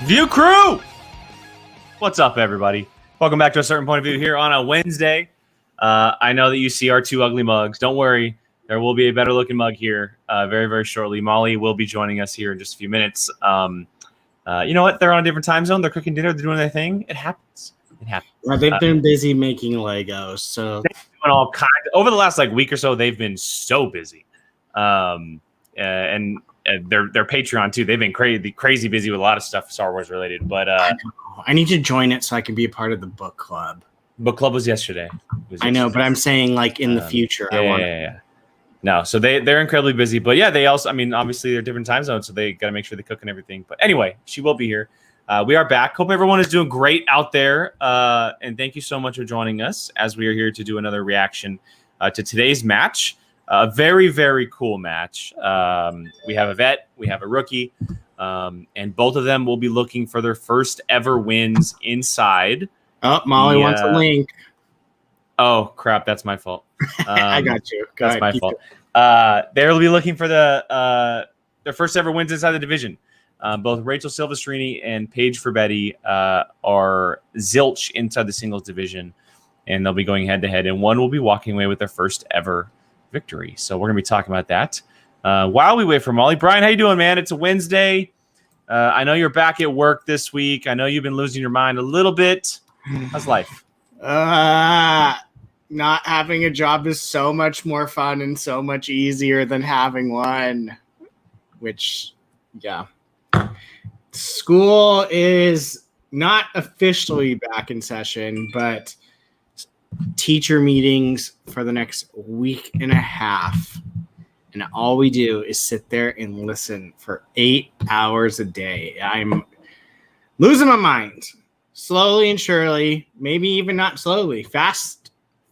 View Crew! What's up, everybody? Welcome back to A Certain Point of View here on a Wednesday. I know that you see our two ugly mugs. Don't worry. There will be a better-looking mug here very, very shortly. Molly will be joining us here in just a few minutes. You know what? They're on a different time zone. They're cooking dinner. They're doing their thing. It happens. It happens. Well, they've been busy making Legos. So they've been doing all kinds. Over the last week or so, they've been so busy. And their Patreon too. They've been crazy busy with a lot of stuff Star Wars related. But I need to join it so I can be a part of the book club. Book club was yesterday. I know, but I'm saying like in the future. Yeah. No, so they're incredibly busy. But yeah, they also, I mean, obviously they're different time zones, so they got to make sure they cook and everything. But anyway, she will be here. We are back. Hope everyone is doing great out there. And thank you so much for joining us as we are here to do another reaction to today's match. A very, very cool match. We have a vet, we have a rookie, and both of them will be looking for their first ever wins inside. Oh, Molly wants a link. Oh, crap. That's my fault. I got you. That's my fault. They'll be looking for their first ever wins inside the division. Both Rachel Silvestrini and Paige Frabetti are zilch inside the singles division, and they'll be going head-to-head, and one will be walking away with their first ever victory. So we're going to be talking about that while we wait for Molly. Brian, how you doing, man? It's a Wednesday. I know you're back at work this week. I know you've been losing your mind a little bit. How's life? Not having a job is so much more fun and so much easier than having one. Which, yeah. School is not officially back in session, but teacher meetings for the next week and a half, and all we do is sit there and listen for 8 hours a day. I'm losing my mind slowly and surely, maybe even not slowly,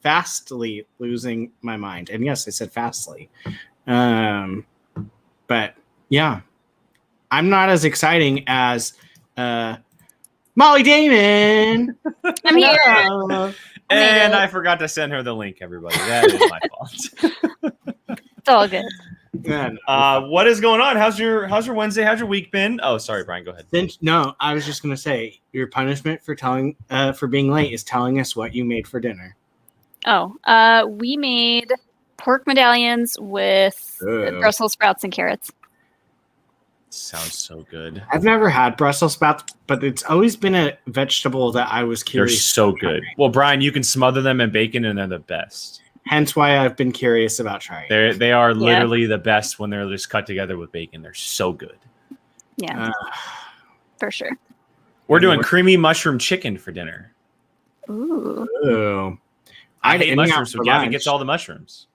fastly losing my mind. And yes, I said fastly. But yeah, I'm not as exciting as Molly Damon. I'm here. And I forgot to send her the link, everybody. That is my fault. It's all good. What is going on? How's your Wednesday? How's your week been? Oh, sorry, Brian. Go ahead. No, I was just gonna say your punishment for being late is telling us what you made for dinner. Oh, we made pork medallions with Brussels sprouts and carrots. Sounds so good. I've never had Brussels sprouts, but it's always been a vegetable that I was curious. They're so good. Well, Brian, you can smother them in bacon, and they're the best. Hence why I've been curious about trying. They are literally the best when they're just cut together with bacon. They're so good. Yeah, for sure. We're doing creamy mushroom chicken for dinner. Ooh. I hate mushrooms, so Gavin gets all the mushrooms.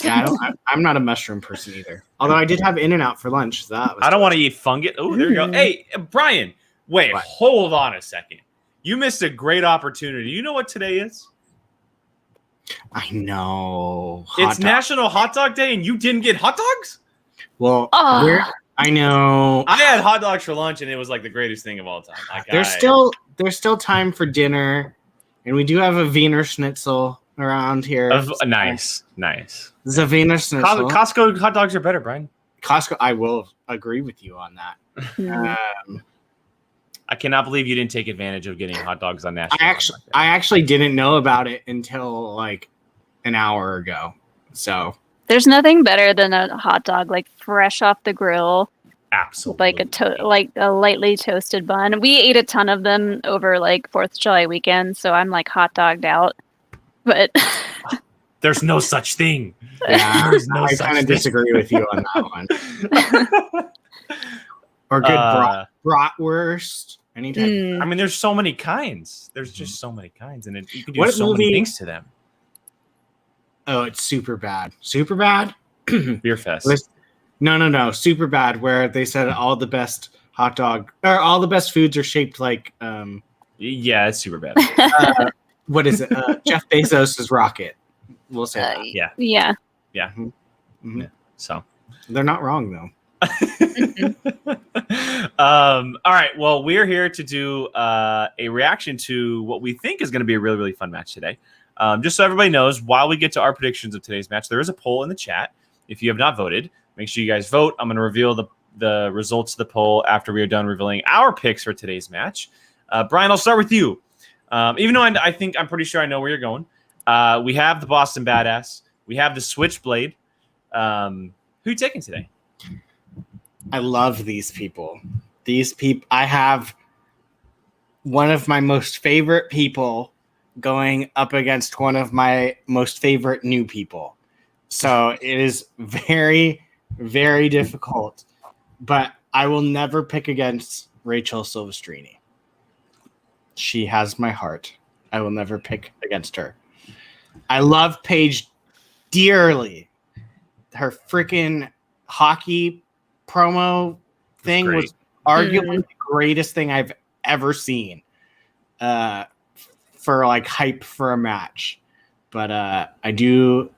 Yeah, I'm not a mushroom person either. Although I did have In-N-Out for lunch. So I don't want to eat fungus. Oh, there you go. Hey, Brian, wait, hold on a second. You missed a great opportunity. You know what today is? I know. It's National Hot Dog Day, and you didn't get hot dogs? Well, I know. I had hot dogs for lunch, and it was like the greatest thing of all time. Like, there's still time for dinner, and we do have a Wiener Schnitzel around here. Nice. The Wiener Schnitzel. Costco hot dogs are better, Brian. Costco, I will agree with you on that. I cannot believe you didn't take advantage of getting hot dogs on National. I actually didn't know about it until like an hour ago. So there's nothing better than a hot dog like fresh off the grill. Absolutely. Like a lightly toasted bun. We ate a ton of them over like 4th of July weekend, so I'm like hot dogged out. But there's no such thing. Yeah, I kind of disagree with you on that one. Or good bratwurst. Anytime. I mean, there's so many kinds. There's just so many kinds, and you can do so many things to them. Oh, it's super bad. Super bad. Beer Fest. No. Super bad. Where they said all the best hot dog or all the best foods are shaped like. Yeah, it's super bad. What is it? Jeff Bezos' rocket. We'll say that. Yeah. Mm-hmm. Yeah. So they're not wrong though. All right. Well, we're here to do a reaction to what we think is going to be a really, really fun match today. Just so everybody knows, while we get to our predictions of today's match, there is a poll in the chat. If you have not voted, make sure you guys vote. I'm going to reveal the results of the poll after we are done revealing our picks for today's match. Brian, I'll start with you. Even though I'm pretty sure I know where you're going. We have the Boston Badass. We have the Switchblade. Who are you taking today? I love these people. I have one of my most favorite people going up against one of my most favorite new people. So it is very, very difficult. But I will never pick against Rachel Silvestrini. She has my heart. I will never pick against her. I love Paige dearly. Her freaking hockey promo thing was arguably the greatest thing I've ever seen for like hype for a match. But I do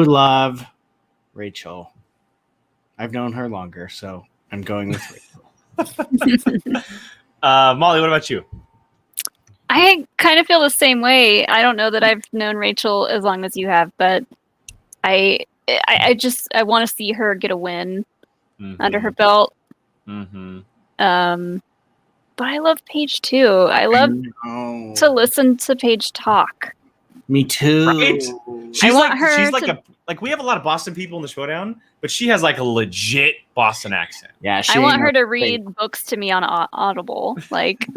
love Rachel. I've known her longer, so I'm going with Rachel. Molly, what about you? I kind of feel the same way. I don't know that I've known Rachel as long as you have, but I want to see her get a win under her belt. Mm-hmm. But I love Paige too. I love to listen to Paige talk. Me too. Right? I want her she's like to- we have a lot of Boston people in the Schmoedown, but she has like a legit Boston accent. Yeah, I want her to read books to me on Audible. Like,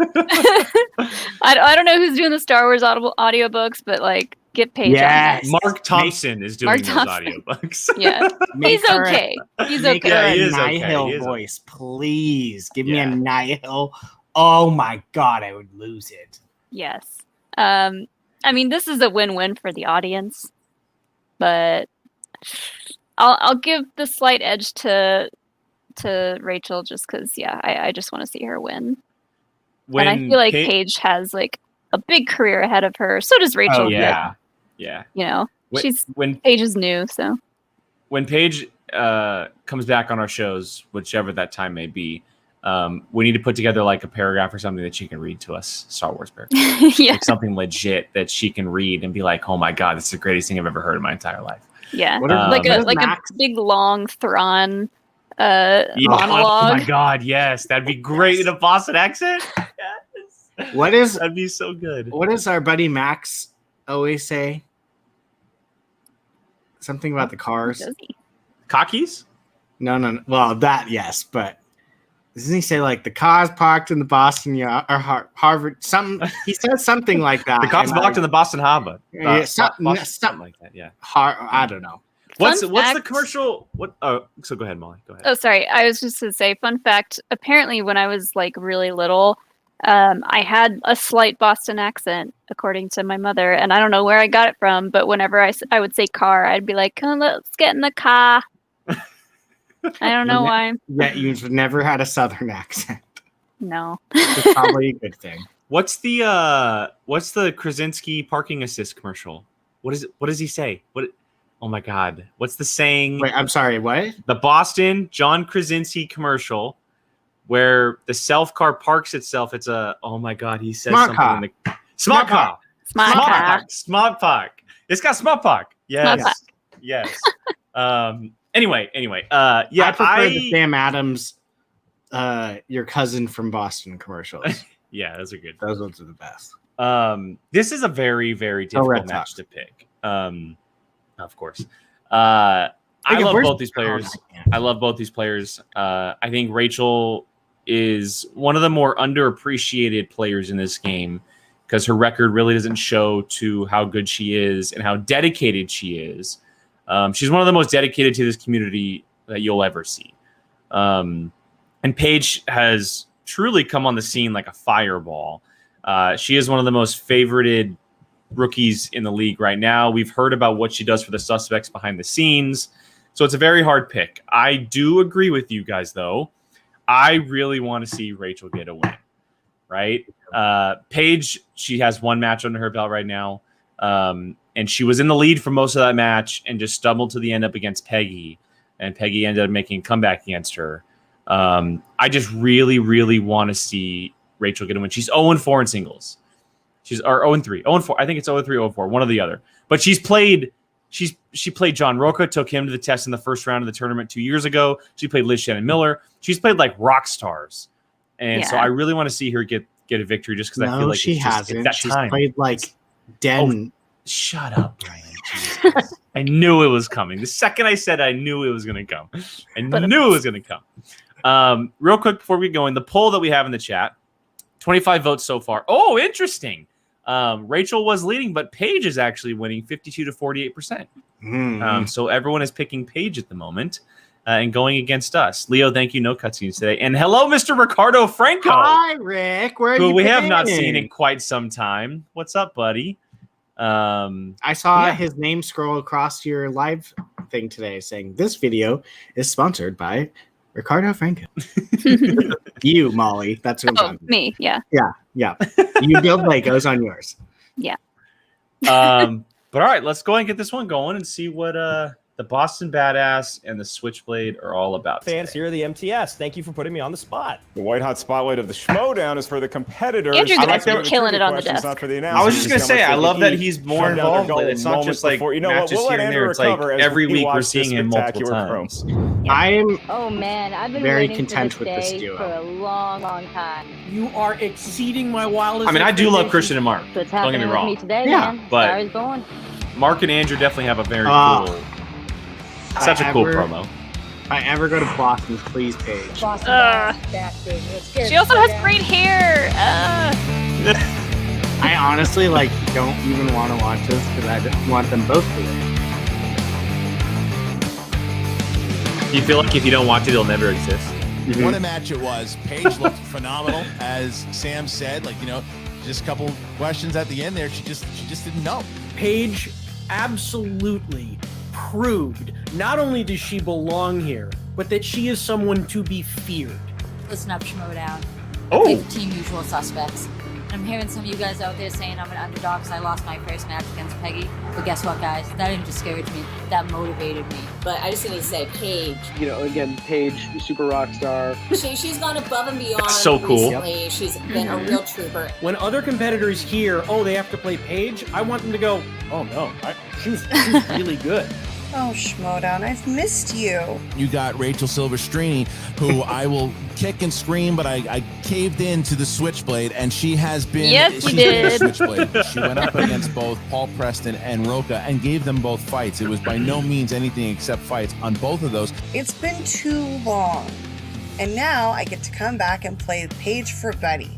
I don't know who's doing the Star Wars audiobooks, but like, get Paige on that. Mark Thompson is doing those audiobooks. Yeah, he's okay. He's okay. Yeah, he is okay. Nihil He is voice, please. Give me a Nihil. Oh my god, I would lose it. Yes. I mean, this is a win-win for the audience, but I'll give the slight edge to Rachel just because, I just want to see her win. And I feel like Paige has like a big career ahead of her. So does Rachel. Oh, yeah. You know, when Paige is new, so when Paige comes back on our shows, whichever that time may be, we need to put together like a paragraph or something that she can read to us, Star Wars paragraph. Yeah. Like something legit that she can read and be like, oh my God, this is the greatest thing I've ever heard in my entire life. Yeah. Like a big long Thrawn monologue. Oh my God, yes. That'd be great in a Boston accent. Yes. That'd be so good. What does our buddy Max always say? Something about the cars. Cockies? No. Well, that, yes, but doesn't he say like the cars parked in the Boston Yard or Harvard? Something he says something like that. The cars parked in the Boston Harbor. Something like that. Yeah. I don't know. What's the commercial? What? Oh, so go ahead, Molly. Go ahead. Oh, sorry. I was just to say, fun fact. Apparently, when I was like really little, I had a slight Boston accent, according to my mother, and I don't know where I got it from. But whenever I would say car, I'd be like, "Come, let's get in the car." I don't know why. Yeah, you've never had a Southern accent. No. It's probably a good thing. What's the Krasinski parking assist commercial? What does he say? Oh my God. What's the saying? Wait, I'm sorry, what? The Boston John Krasinski commercial where the self car parks itself. It's oh my God, he says Smart something. car. Smart car. Smart car. It's got smart park. Yes. Yes. Anyway. I prefer the Sam Adams, your cousin from Boston commercials. Yeah, those are good. Those ones are the best. This is a very, very difficult match to pick. Of course. I love both these players. I think Rachel is one of the more underappreciated players in this game because her record really doesn't show to how good she is and how dedicated she is. She's one of the most dedicated to this community that you'll ever see. And Paige has truly come on the scene like a fireball. She is one of the most favorited rookies in the league right now. We've heard about what she does for the suspects behind the scenes. So it's a very hard pick. I do agree with you guys, though. I really want to see Rachel get a win, right? Paige, she has one match under her belt right now. And she was in the lead for most of that match and just stumbled to the end up against Peggy. And Peggy ended up making a comeback against her. I just really, really want to see Rachel get a win. She's 0-4 in singles. She's 0-3. 0-4. I think it's 0-3, 0-4, one or the other. But she's played She played John Roca, took him to the test in the first round of the tournament 2 years ago. She played Liz Shannon Miller. She's played like rock stars, and so I really want to see her get a victory just because I feel like she hasn't. She's played like Den. Shut up, Brian. Jesus. I knew it was coming. The second I said, I knew it was going to come. I knew it was going to come. Real quick before we go in, the poll that we have in the chat, 25 votes so far. Oh, interesting. Rachel was leading, but Paige is actually winning 52 to 48%. So everyone is picking Paige at the moment and going against us. Leo, thank you. No cutscenes today. And hello, Mr. Ricardo Franco. Hi, Rick. Where are you? We have not seen in quite some time. What's up, buddy? I saw his name scroll across your live thing today saying this video is sponsored by Ricardo Franco. You, Molly. That's what I'm talking about. Me, yeah. Yeah. You build Legos on yours. Yeah. But all right, let's go ahead and get this one going and see what the Boston Badass and the Switchblade are all about. Fans here at the MTS, thank you for putting me on the spot. The white hot spotlight of the Schmoedown is for the competitors. Andrew guy's been killing it on the desk. I was just gonna say, I love that he's more involved. It's not just like matches here and there. It's like every week we're seeing him multiple times. I am. Oh man, I've been very waiting content for with this this day duo. for a long, long time. You are exceeding my wildest. I mean, I do love Christian and Mark. So it's Don't get happening me with wrong. me today, Yeah, man. but- Stars born. Mark and Andrew definitely have a very cool, such a cool promo. If I ever go to Boston, please, Paige. Boston Uh, back, baby. Let's get She it also has down. great hair. I honestly don't even want to watch this because I just want them both to win. You feel like if you don't watch it, it'll never exist. What a match it was. Paige looked phenomenal, as Sam said. Just a couple questions at the end there. She just didn't know. Paige absolutely proved not only does she belong here, but that she is someone to be feared. Listen up, Schmoedown. Oh. I play for Team Usual Suspects. I'm hearing some of you guys out there saying I'm an underdog because I lost my first match against Peggy. But guess what, guys? That didn't discourage me. That motivated me. But I just need to say, Paige. Again, Paige, super rock star. She's gone above and beyond. So cool. Recently. She's been a real trooper. When other competitors hear, oh, they have to play Paige, I want them to go, oh no, she's really good. Oh, Schmoedown, I've missed you. You got Rachel Silvestrini, who I will kick and scream, but I caved in to the Switchblade, and she has been. Yes, you she's been a did. Switchblade. She went up against both Paul Preston and Roca and gave them both fights. It was by no means anything except fights on both of those. It's been too long. And now I get to come back and play Paige Frabetti,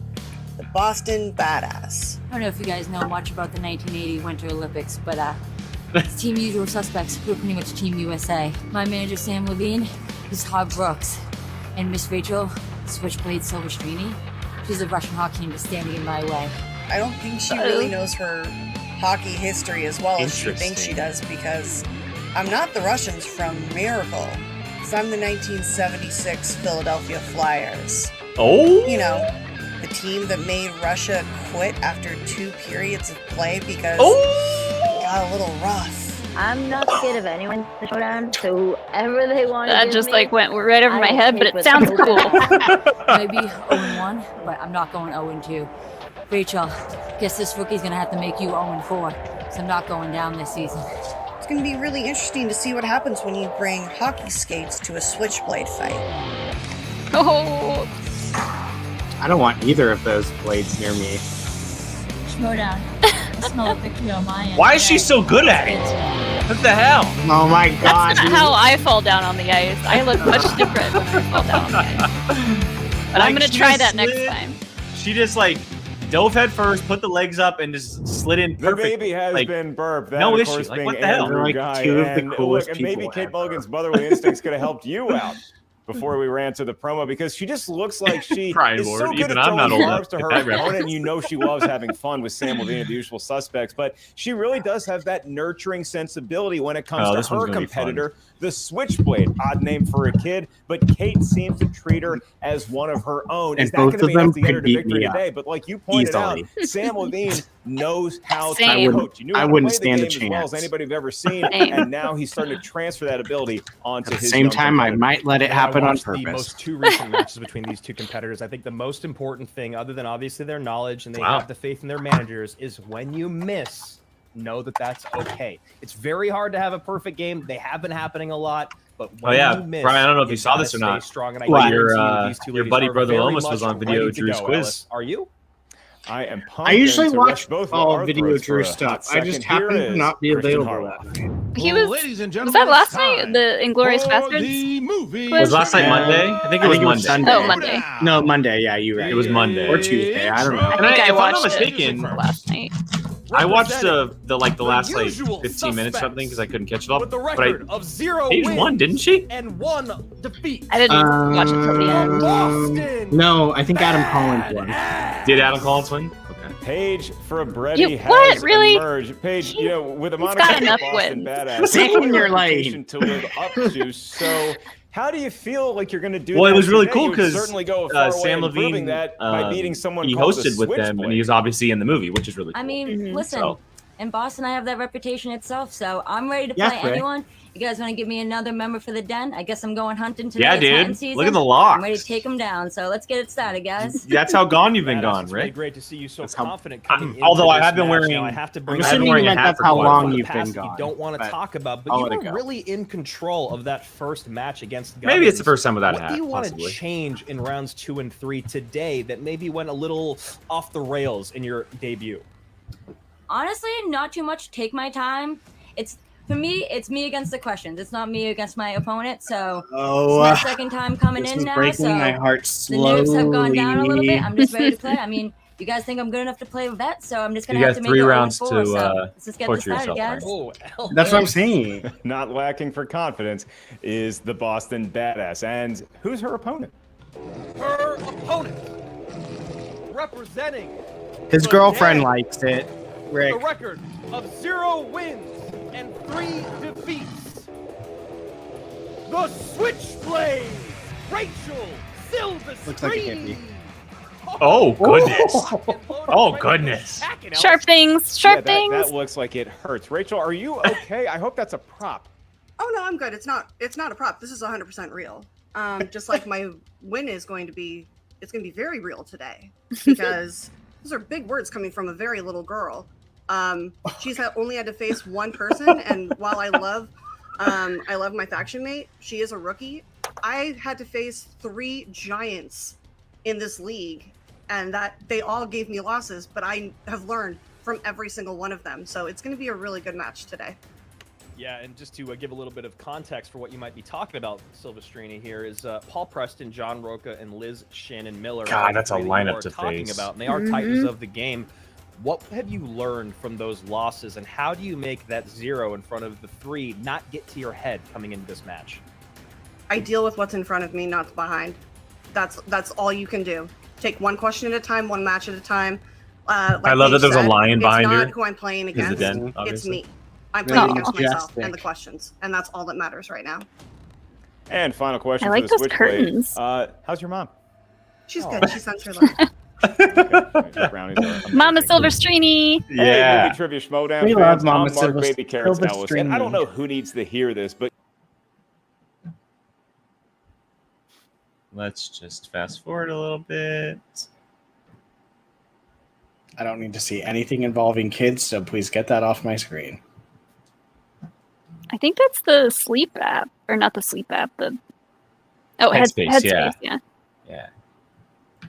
the Boston Badass. I don't know if you guys know much about the 1980 Winter Olympics, but it's Team Usual Suspects. We're pretty much Team USA. My manager, Sam Levine, is Hog Brooks. And Miss Rachel, Switchblade Silvestrini, she's a Russian hockey team just standing in my way. I don't think she really knows her hockey history as well as she thinks she does, because I'm not the Russians from Miracle. I'm the 1976 Philadelphia Flyers. Oh? The team that made Russia quit after 2 periods of play because it got a little rough. I'm not scared of anyone in the showdown, so whoever they want to That give just me, went right over I my will head, but take it with sounds open cool. arms. Maybe 0-1, but I'm not going 0-2. Rachel, guess this rookie's gonna have to make you 0-4, because I'm not going down this season. It's going to be really interesting to see what happens when you bring hockey skates to a Switchblade fight. Oh, I don't want either of those blades near me. Schmoedown. I smell a victory on my end. Why is she so good at it? What the hell? Oh my god. that's not how I fall down on the ice. I look much different when I fall down on the ice. But I'm gonna try that next time. She just dove head first, put the legs up, and just slid in The perfect. baby has been burped. That, no of issue. course, being What the hell? Andrew They're guy. two of the And coolest look, and maybe people Kate ever. Mulligan's motherly instincts could have helped you out before we ran to the promo, because she just looks like she Brian is Ward, so good even at I'm not throwing old enough barbs to to her get that opponent. And you know she loves having fun with Sam Levine of the Usual Suspects, but she really does have that nurturing sensibility when it comes this to one's her gonna be fun. competitor, the Switchblade. Odd name for a kid, but Kate seems to treat her as one of her own. And Is that both going to of be them enough to get her could to beat victory me up today? But like you pointed easily. out, Sam Levine knows how to Same. coach. He knew I how to wouldn't play the stand a game as well as chance. anybody I've ever seen, Same. and now he's starting to transfer that ability onto At the his same young time, I competitor. might let it happen I on watched the purpose. most 2 recent matches between these 2 competitors. I think the most important thing, other than obviously their knowledge and they Wow. have the faith in their managers, is when you miss, know that that's okay. It's very hard to have a perfect game. They have been happening a lot. But Oh yeah, Brian. I don't know if you saw this or not. But your buddy Brother Lomas was on video Drew's quiz. Are you? I am pumped. I usually to watch rush both all our video throats Drew for a stuff. hot I just second. Here happen to is not be Christian available Harlow. that night. He was. Ladies and Was gentlemen, that last it's night? time The Inglorious for Bastards. the movie. Was last night Monday? I think it was Monday. Sunday. Oh, Monday. No, Monday. Yeah, you're right. It was Monday Or Tuesday. I don't know. I And think I if I'm not watched mistaken, it last night. I watched the last like usual 15 minutes or something because I couldn't catch it all. With the But record of 0 Paige wins won, didn't she? and 1 defeat. I didn't watch it till the end. Boston. No, I think Adam Collins won. Did Adam Collins win? Okay. Paige Frabetti You- has what? Really? emerged. Paige, you know, with a He's moniker got of enough Boston wins. Badass, Saying you're reputation to live up to. So, how do you feel like you're going to do Well, that it was really today? cool You would because certainly go a far way Sam in proving Levine that by beating someone he called the hosted with them, and Switchblade. he was obviously in the movie, which is really cool. I mean, listen, So- in Boston, I have that reputation itself, so I'm ready to Yeah, play Fred. anyone. You guys want to give me another member for the den? I guess I'm going hunting today. Yeah, It's hunting dude. season. Look at the I'm ready to locks. take them down, so let's get it started, guys. That's how gone you've been Badass, gone, it's really Rick. great to see you so That's how- confident coming into although I this have been match. wearing- Now I have to bring I'm I up haven't assuming wearing a that hat that's for how quite a long while. you've past been that gone. you don't want to but talk about, but I'll you let it were go. really in control of that first match against Maybe it's the Gubbins. first time without a What hat. do you want to Possibly. change in rounds 2 and 3 today that maybe went a little off the rails in your debut? Honestly, not too much. Take my time. For me, it's me against the questions. It's not me against my opponent. So Oh, it's my second time coming this in is now. breaking So my heart the slowly. nerves have gone down a little bit. I'm just ready to play. I mean, you guys think I'm good enough to play a vet, so I'm just gonna You have got to make 3 it rounds 4, to, so let's just get this torture started, yourself, guys. Oh, That's what I'm saying. Not lacking for confidence is the Boston Badass. And who's her opponent? Her opponent, representing His the girlfriend Den, likes it. Rick. the record of 0 wins and 3 defeats. The Switchblade, Rachel Silvestrini. Looks like a hippie. Oh goodness! Oh goodness! Sharp things. Sharp Yeah, things. that looks like it hurts. Rachel, are you okay? I hope that's a prop. Oh no, I'm good. It's not a prop. This is 100% real. Just like my win is going to be, it's going to be very real today because those are big words coming from a very little girl. She's only had to face one person, and while I love my faction mate, she is a rookie. I had to face 3 giants in this league, and that they all gave me losses, but I have learned from every single one of them. So it's going to be a really good match today. Yeah, and just to give a little bit of context for what you might be talking about, Silvestrini here is Paul Preston, John Roca, and Liz Shannon Miller. God, that's a that you lineup are to talking face. about, and they are titans of the game. What have you learned from those losses, and how do you make that 0 in front of the 3 not get to your head coming into this match? I deal with what's in front of me, not behind. That's all you can do. Take one question at a time, one match at a time. Like I love that Paige there's a said, lion behind It's her. not who I'm playing Is the against. Den, It's obviously. me. I'm playing Oh. against myself Majestic. and the questions, and that's all that matters right now. And final question I for like the those Switchblade. curtains. How's your mom? She's Oh. good. She sends her love. Okay. Brownies are amazing. Mama Silvestrini. Hey, Yeah. movie trivia Schmoedown We fans, love Mama I'm Mark Baby Carrots Ellis, and I don't Silvestrini. know who needs to hear this, but Let's just fast forward a little bit. I don't need to see anything involving kids, so please get that off my screen. I think that's the sleep app, or not the sleep app. The Headspace, yeah. yeah. Yeah.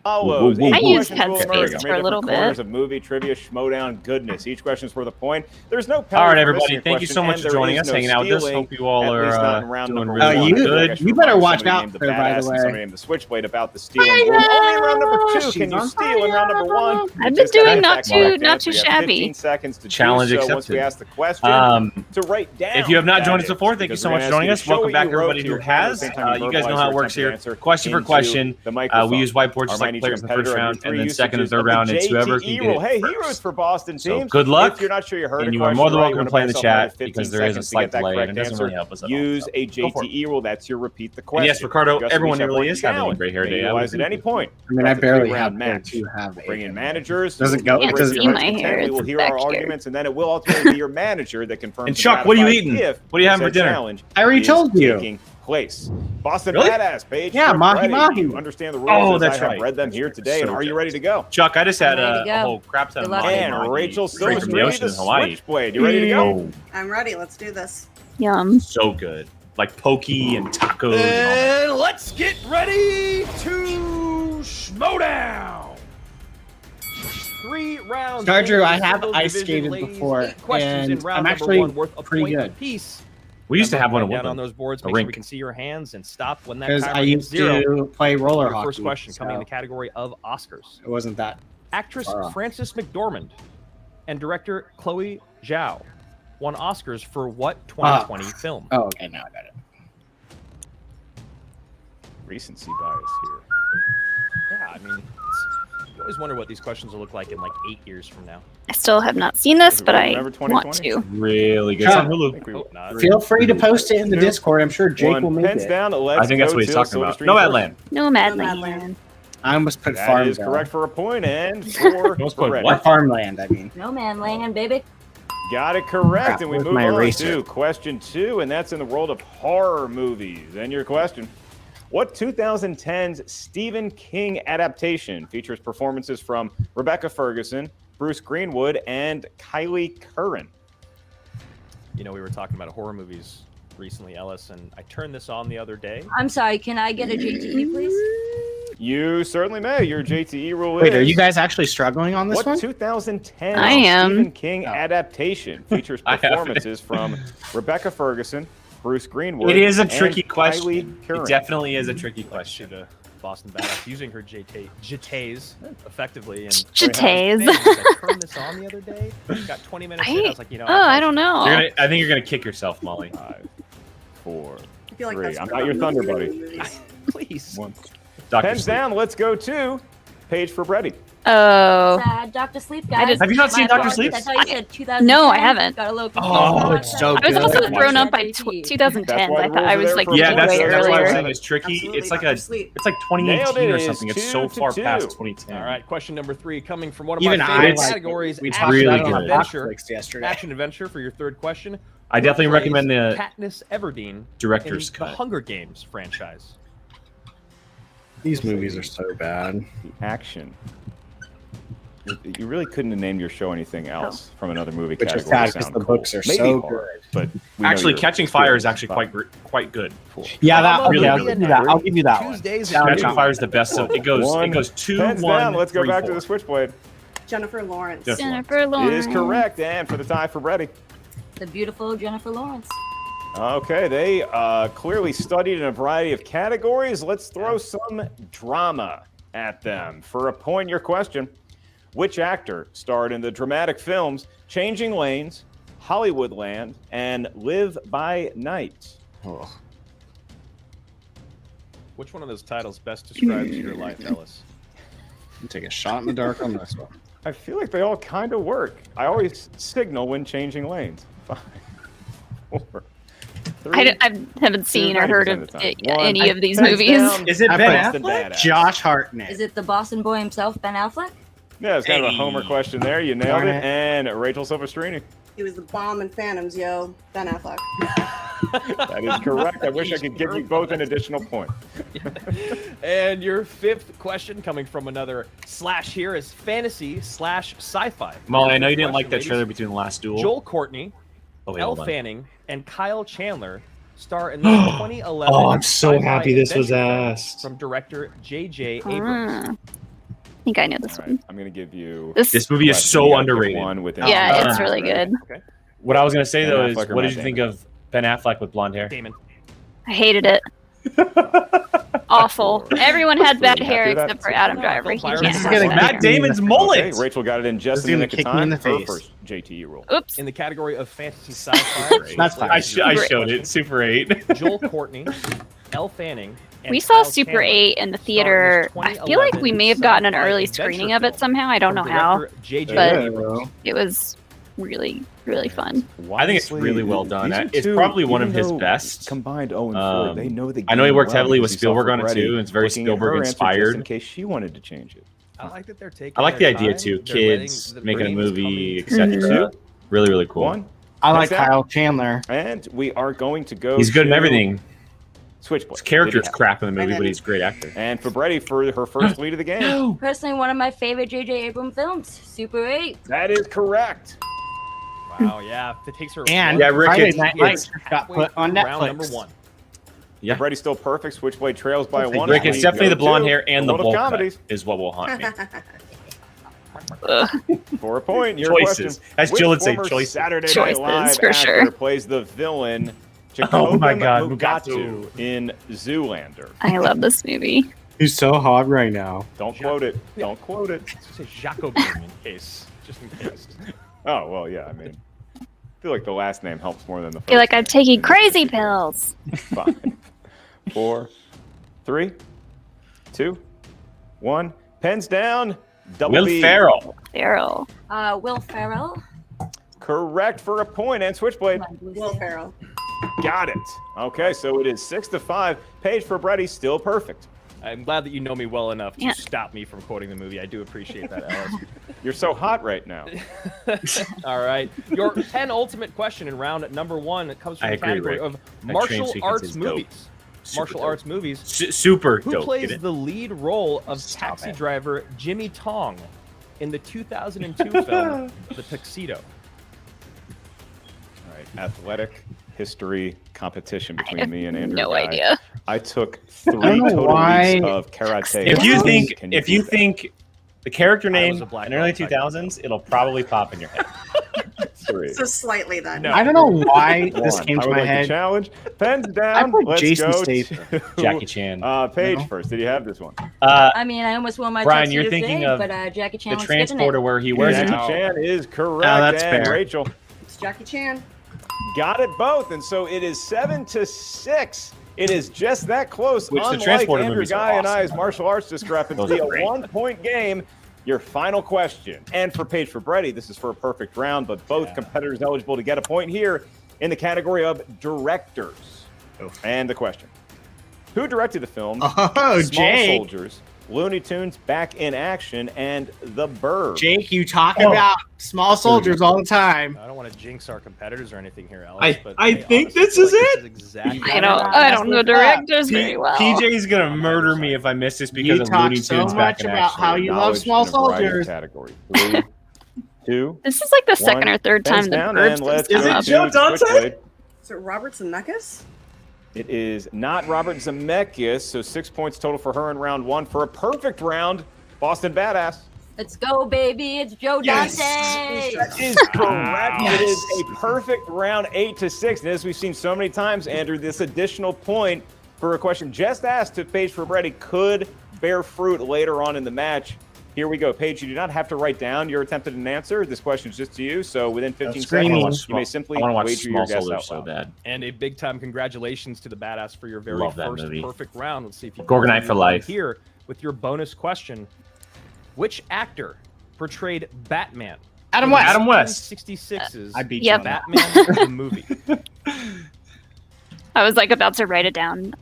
follows. Whoa, whoa, whoa. I Eight used questions will emerge Headspace from for a eight little different corners bit. of movie trivia Schmoedown goodness. Each question is worth a point. There's no All penalty right, for everybody. missing a Thank you question, so much and for there joining is us, no hanging out with us. stealing, Hope you all at least not are in round doing number really one. you- Greg, I should you better remind watch somebody out named the there, by the badass and way. somebody named the Switchblade about the stealing rule. Only in round number 2 She's can you on steal in round number 1. I've You been just gotta doing get not back too- on that not dance. too We have shabby. 15 seconds to Challenge do so once we accepted. ask the question to write down. If you have not that joined us is, before, thank you because so we're much gonna for joining ask us. you to show Welcome what back, you wrote everybody to who your camera has. the same time You guys know verbalize how it your works attempt to here. answer Question for into question. the microphone. We use whiteboards Our just like mighty players in the competitor first of round, the and three then second and usages of third the round, it's whoever JTE can rule. get Hey, it heroes first. for Boston So teams. good luck, If you're not sure you heard and a you are question more than right, welcome you to play in wanna the buy yourself chat 15 because there is a seconds to slight get that delay, and correct it doesn't answer. really help us at all. Use So a go for it. JTE rule. That's your repeat the And question. yes, Ricardo, Just everyone each have really one is having a challenge. great hair May day. I utilize would at any agree. point. I mean, I That's a barely three-round have match. to have a Bring in managers. Does it go? We'll It bring doesn't your go. hearts to My hair 10. We is will hear back our here. arguments, and then it will ultimately be your manager that confirms. And the Chuck, what are you ratified eating? if What are you having for said dinner? challenge I already is told you. taking place. Boston Really? Badass, Paige. Yeah, Mahi Frabetti. Mahi. You understand the rules. Oh, as that's I have right. read them here today. So And are you good. ready to go? Chuck, I just had I'm ready a to go. whole crap ton of Good luck. mahi And mahi Rachel straight from the Silvestrini, ocean the in Hawaii. Switchblade. You ready to go? Oh, I'm ready. Let's do this. Yum. so good. Like pokey and tacos. And all that. And let's get ready to Schmoedown. 3 rounds. Star Drew, in I the have singles ice division, skated ladies. before, 8 questions in and round I'm number actually 1 worth a pretty point good. apiece. We used to have one Write at down on Woodland. those boards. A Make sure we rink. can see your hands and stop when that Because timer I hits used 0. to play roller Your hockey. first question coming in so the category of Oscars. it wasn't that. Actress Far off. Frances McDormand and director Chloe Zhao won Oscars for what 2020 film? Oh, okay, now I got it. Recency bias here. Yeah, I mean, you always wonder what these questions will look like in like 8 years from now. I still have not seen this, Is it but I November want 2020? to. Really good. Chuck. It's on I Hulu. think we Oh, not. Feel free to post it in the Discord. I'm sure Jake will make pens it. down. Let's I think that's go what he's to talking about. Silvestrini No first. Adland. No Madland. Madland. I almost put That farm. is correct for a point, and for Almost put Red. Or what? farmland, I mean. No man land, baby. Got it correct, Crap, and we where's move my on eraser? to question 2, and that's in the world of horror movies. And your question: what 2010's Stephen King adaptation features performances from Rebecca Ferguson, Bruce Greenwood, and Kylie Curran? You know, we were talking about horror movies recently, Ellis, and I turned this on the other day. I'm sorry, can I get a JTE, please? You certainly may. Your JTE rule Wait, is. are you guys actually struggling on this What one? 2010 I am. Stephen King Oh. adaptation features I haven't. performances from Rebecca Ferguson, Bruce Greenwood? It is a and tricky Kylie question. Curran? It definitely is a tricky Like question. to Boston Badass using her JTs effectively. And Jatays. I turned this on the other day. Got 20 minutes in. I was like, you know, Oh, I don't know. I think you're gonna kick yourself, Molly. 5, 4, I feel like 3. that's I'm for not your about thunder, buddy. movies. Please. 1. Dr. Pens Sleep. down. Let's go to Paige Frabetti. Oh. Sad Dr. Sleep, I guys. just- Have you not seen My Dr. apologies. Sleep? I thought you said 2010. No, I haven't. Got a little Oh, it's so I was good. also Watch thrown it. up by That's 2010s. why I the thought I rules are was there like for Yeah, way that's why I'm earlier. saying it's tricky. Absolutely, It's like Dr. a, Sleep. it's like Nailed 2018 it. or It something. is It's so 2 to far 2. past 2010. All right, question number 3 coming from one of Even my I favorite like categories. we action talked Really about it on good. adventure. Netflix yesterday. Action adventure for your third question. I definitely Who recommend plays the Katniss Everdeen director's in cut. the Hunger Games franchise. These movies are so bad. The action. You really couldn't have named your show anything else from another movie Which is category. sad to because sound the cool. books are Maybe so horror, good. But we know Actually, you're Catching Fire is experienced. actually quite good. Yeah, that. How about Okay, I'll we give you that. I'll give you that one. Tuesdays I'll and give Catching you Fire is the best. So it goes 2, Pens 1, down. Let's go 3, back to 4. the Switchblade. Jennifer Lawrence. Yes. Jennifer It Lawrence. is correct, and for the tie for Brady. The beautiful Jennifer Lawrence. Okay, they clearly studied in a variety of categories. Let's throw some drama at them. For a point, your question: which actor starred in the dramatic films Changing Lanes, Hollywoodland, and Live by Night? Oh. Which one of those titles best describes your life, Ellis? Take a shot in the dark on this one. I feel like they all kind of work. I always signal when changing lanes. 5, 4, 3. I haven't seen or heard 90% of of the time. any of these Pens movies. down. Is it I Ben put Affleck? Badass. Josh Hartnett. Is it the Boston boy himself, Ben Affleck? Yeah, it's kind of a Hey. homer question there. You nailed Darn it. it. And Rachel Silvestrini. He was the bomb in Phantoms, yo. Ben Affleck. That is correct. I wish I could give you both an additional point. And your fifth question, coming from another slash here, is fantasy / sci-fi. Molly, I know you didn't like that Question, trailer ladies. between the last duel. Joel Courtney, Oh, wait, Elle hold on. Fanning, and Kyle Chandler star in the 2011. Oh, I'm so sci-fi happy this was adventure film asked. from director J.J. Abrams. Ah. I think I know this All right, one. I'm going to give you. This movie is question. so You gotta pick underrated. one within Yeah, five, it's really right? good. Okay, What I was gonna say Ben though is, Affleck or what Matt did you think Damon? of Ben Affleck with blonde hair? Damon. I hated it. Awful. Everyone had bad Happy hair with that? except for Adam No, Driver. He Phil Byron can't is have gonna that Matt hair. Matt Damon's mullet. Okay, Rachel got it in just This is in the gonna nick of kick me time. in the Her face. first JTE rule. Oops. In the category of fantasy sci-fi, That's fine. I showed it. Super 8. Joel Courtney, Elle Fanning, and We saw Kyle Super Chandler 8 in the star theater. in this I feel like we may have gotten an 2011 early sci-fi screening adventure of it film somehow. I don't know from how. director J.J. but- Abrams. It was really, really fun. I think it's really well done. These are It's two, probably one of even his though best. Combined 0 and 4. Um, They know the I know he game worked well heavily with because he saw Spielberg on it Ferretti too. It's very looking at her Spielberg answer just inspired. in case she wanted to change it. I like that they're taking. I like the their idea time. too. They're Kids letting the making a brains movie, come in. etc. Really, really cool. One. I like Next out. Kyle Chandler. And we are going to go He's good in to everything. Switchblade. His character's Did he crap in the movie, but he's a great actor. And Frabetti for her first lead of the game. Personally, one of my favorite J.J. Abrams films, Super 8. That is correct. Wow, yeah. It takes her. And Yeah, Rick, Friday it's- Night it's- Lights got put on Netflix. Round number 1. Yeah. Fabretti's still perfect. Switchblade trails by one. Rick, it's We definitely go the blonde to hair and the world of bowl cut comedies. is what will haunt me. For a point, your Choices. question. As Which Jill would say, former choices. Saturday Night Choices, Live for actor sure. plays the villain Oh my Jacob God, Mugatu Mugatu. in Zoolander? I love this movie. Who's so hot right now? Don't quote it. Don't quote it. Say Jacobin in case, just in case. Oh, well, yeah, I mean, I feel like the last name helps more than the I first. feel like I'm name. taking crazy pills. 5, 4, 3, 2, 1. Pens down. Double Will B. Ferrell. Farrell. Will Ferrell. Correct for a point. And Switchblade. Will Ferrell. Got it. Okay, so it is 6-5. Paige Frabetti still perfect. I'm glad that you know me well enough to Yeah. stop me from quoting the movie. I do appreciate that, Alice. You're so hot right now. All right. Your penultimate question in round number 1 comes from I the agree, category Rick. of That train martial sequence arts is dope. movies. Super Martial dope. arts movies. Super Who dope. plays Get it? the lead role of Stop taxi it. driver Jimmy Tong in the 2002 film The Tuxedo? All right, athletic history competition I between have me and Andrew. no Guy. idea. I took 3 don't know total why- weeks of karate. If you classes. think Can if do you that? think the character I name was a black in early belt, 2000s, it'll probably pop in your head. 3, So slightly then. No. I don't know why this 1. came I to would my like to head. challenge. Pens I down. put Let's Jason go Statham. to Jackie Chan. Paige No. first. Did you have this one? I mean, I almost wore my Brian, tuxedo you're thinking today, of but Jackie Chan the was skipping transporter it. where he wears a Jackie towel. Chan is correct. that's and fair. Rachel It's Jackie Chan. got it both, and so it is 7-6. It is just that close. Which the Unlike transporter Andrew movies are Guy and awesome, I's by the martial arts discrepancy, Those are a great. 1-point game. Your final question, and for Paige Frabetti, this is for a perfect round, but both competitors eligible to get a point here in the category of directors. And the question: who directed the film Oh, Small Jake. Soldiers, Looney Tunes Back in Action, and The Burbs? Jake, you talk Oh. about small soldiers all the time. I don't want to jinx our competitors or anything here, Alice. But I hey, think honestly, this I is feel like it. This is exactly I don't know directors very well. PJ's gonna murder me if I miss this because You of talk Looney so Tunes Back much in about Action. how you love Knowledge small in a variety of soldiers. categories. 3, 2, This is like the second 1. or third time Pens the down, Burbs and let's has go come up. to Joe Dante? Switchblade. Is it Robert Zemeckis? It is not Robert Zemeckis, so 6 points total for her in round 1. For a perfect round, Boston Badass. Let's go, baby! It's Joe Yes. Dante. That is correct. It is a perfect round, 8-6. And as we've seen so many times, Andrew, this additional point for a question just asked to Paige Frabetti could bear fruit later on in the match. Here we go. Paige, you do not have to write down your attempted answer. This question is just to you. So within 15 screaming. seconds, you may simply I want to watch wager Small your guess Soldiers out so loud. bad. And a big time congratulations to the Badass for your very Love that first movie. perfect round. Let's see if you Gorgonite for life. Here with your bonus question: which actor portrayed Batman? Adam West. Adam West. 66's I beat you Yep. on that. Batman the movie. I was like about to write it down.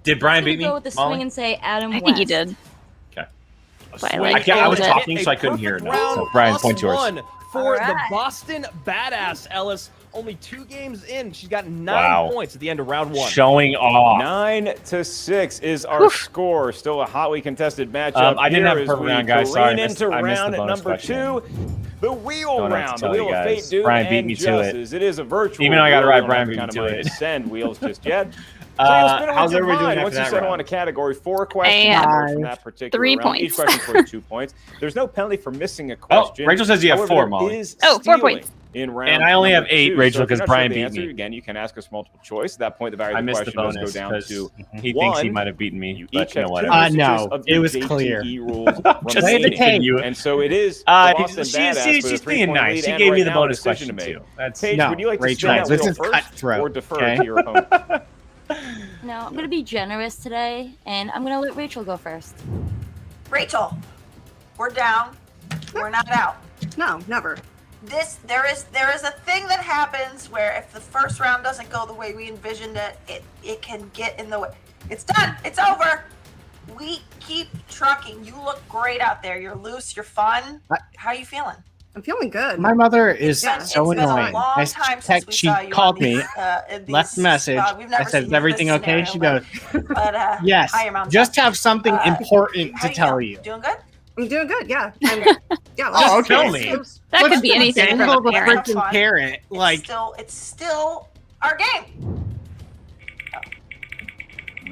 Did Brian I'm gonna beat me? go with the Molly? swing and say Adam I West. think you did. Okay. But I Swing like I was and talking, a so I couldn't hear it. perfect round So Brian, plus point yours. one for the Alright. Boston Badass, Ellis. Only 2 games in. She's got 9 Wow. points at the end of round 1. Showing off. 9-6 is our score. Still a hotly contested matchup. I didn't Here have a as perfect we round, guys. Sorry, I careen missed- into I missed the round bonus number question. 2, the wheel Don't have to round, the tell wheel you of guys. fate, doom, Brian beat and me to it. justice. It is a virtual. Even though I got it wheel. right, We don't Brian have beat me kind to of it. send wheels just yet. So you'll spin How's with your everybody doing mind. after Once you that settle round? on a category, 4 questions have from that particular 3 round. Each points. question for 2 points. There's no penalty for missing a Oh, question. Rachel says you have However, 4, there Molly. is 4 stealing points. in round And I only have number 8, 2. Rachel, So if you're because not Brian sure the beat answer, me. Again, you can ask us multiple choice. At that point, the value I of the missed the question does bonus go down because to he thinks he 1. might have beaten me. You But each you know have what? 2 No, usages of it the was JTE clear. rules Just remaining. continue. And so it is the Boston she's Badass with a being 3-point nice. lead She and gave right me the now a bonus decision question to make. too. That's Paige, No, would you like to Rachel, spin that this wheel is first cutthroat, or defer okay? to your opponent? No, I'm gonna be generous today, and I'm gonna let Rachel go first. Rachel, we're down. We're not out. No, never. There is a thing that happens where if the first round doesn't go the way we envisioned it can get in the way. It's done. It's over. We keep trucking. You look great out there. You're loose. You're fun. How are you feeling? I'm feeling good. My mother is Yeah, so it's been a annoying. long time since we She saw you called on me, these, in left a these- message. we've I never said, seen "Is you in everything this okay?" She goes, scenario, but "Yes. hi, your mom. Just have something important How to you tell doing? you." Doing good? I'm doing good. Yeah. Yeah. Oh, okay. Tell me. That Let's could be anything from a dangle the parent. freaking carrot. Like, It's still our game.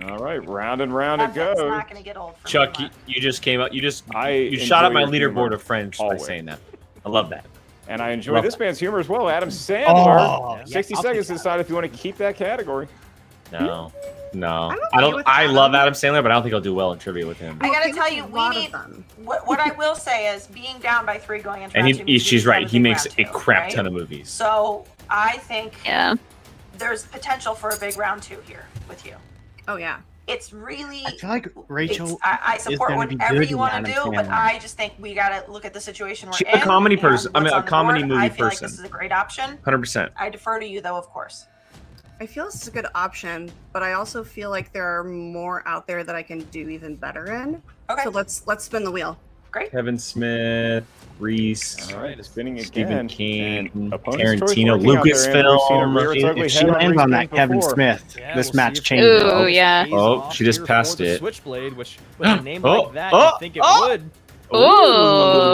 All right, round and round it It's goes. not going to get old for Chuck, me. you just came up. You enjoy shot up my your leaderboard humor of friends by always. saying that. I love that. And I enjoy Love this that. man's humor as well. Adam Sandler. Oh, 60 yeah, I'll seconds to take decide if you want to keep that category. No. I'm I okay don't. with I Adam. love Adam Sandler, but I don't think I'll do well in trivia with him. I got to Well, tell you, a we lot of need. them. What I will say is being down by 3 going into And round 2 means we she's have right. a He big makes round a 2, crap right? ton of movies. So I think Yeah. there's potential for a big round 2 here with you. Oh yeah. It's really. I feel like Rachel I is support gonna be whatever good you in want to Adam do, but Sandler. I just think we got to look at the situation we're She's in. a comedy and person. I mean, what's a on the comedy board. movie I feel like person. this is a great option. 100%. I defer to you, though, of course. I feel this is a good option, but I also feel like there are more out there that I can do even better in. Okay. So let's spin the wheel. Great. Kevin Smith, Reese, All right, spinning Stephen again. King, And opponent's choice Tarantino, working out there, and we've seen it rear its Lucasfilm. ugly If she head on lands Reese on that games Kevin before. Smith, Yeah, this we'll match see if changes. Ooh, yeah. pays Oh, off she just here passed for the it. Switchblade, which with a name Oh, like that, oh, you think it oh. would. Ooh.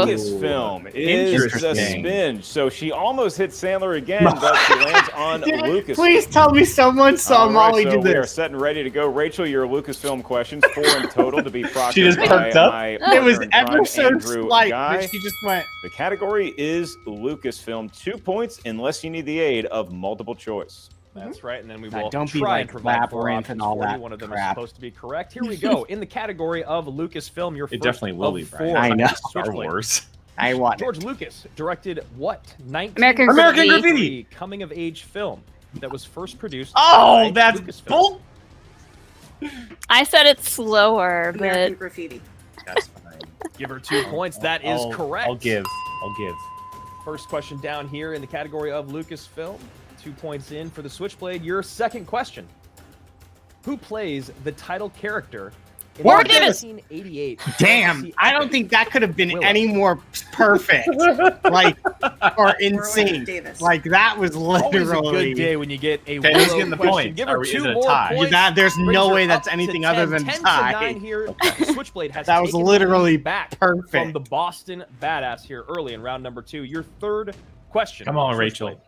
Lucasfilm is the Interesting. spin. So she almost hit Sandler again, but she lands on Lucasfilm. Please tell me someone saw All right, Molly so do we are this. set and ready to go. Rachel, your Lucasfilm questions, 4 in total to be proctored She just by perked up? my It was partner in crime, ever so Andrew slight, Guy. but she just went. The category is Lucasfilm. 2 points unless you need the aid of multiple choice. That's right, and then we Now, will don't be try like and provide 4 Labyrinth options and all for you. that One of them crap. is supposed to be correct. Here we go. In the category of Lucasfilm, your It first definitely will of be, 4 Brian. I know. Star Switchblade. Wars. I want it. George Lucas directed what? American American Graffiti. Graffiti. Coming of age film that was first produced. Oh, by that's Lucasfilm. bull. I said it's slower, American but Graffiti. That's fine. Give her 2 points. That is correct. I'll give. First question down here in the category of Lucasfilm. 2 points in for the Switchblade. Your second question. Who plays the title character in Warwick the Davis. 1988 Damn, fantasy I don't epic think that could have been Willow? any more perfect, like, or in Warwick sync. Davis. Like that was Always a literally. good day when you get a Okay, who's Willow getting the question. points? Give her Is 2 it a more tie? points. There's Brings no her way up that's to anything 10. other than 10 to tie. 9 here. Switchblade has That was taken the literally lead back perfect. from the Boston Badass here early in round number 2. Your third question. Come on, Switchblade, Rachel.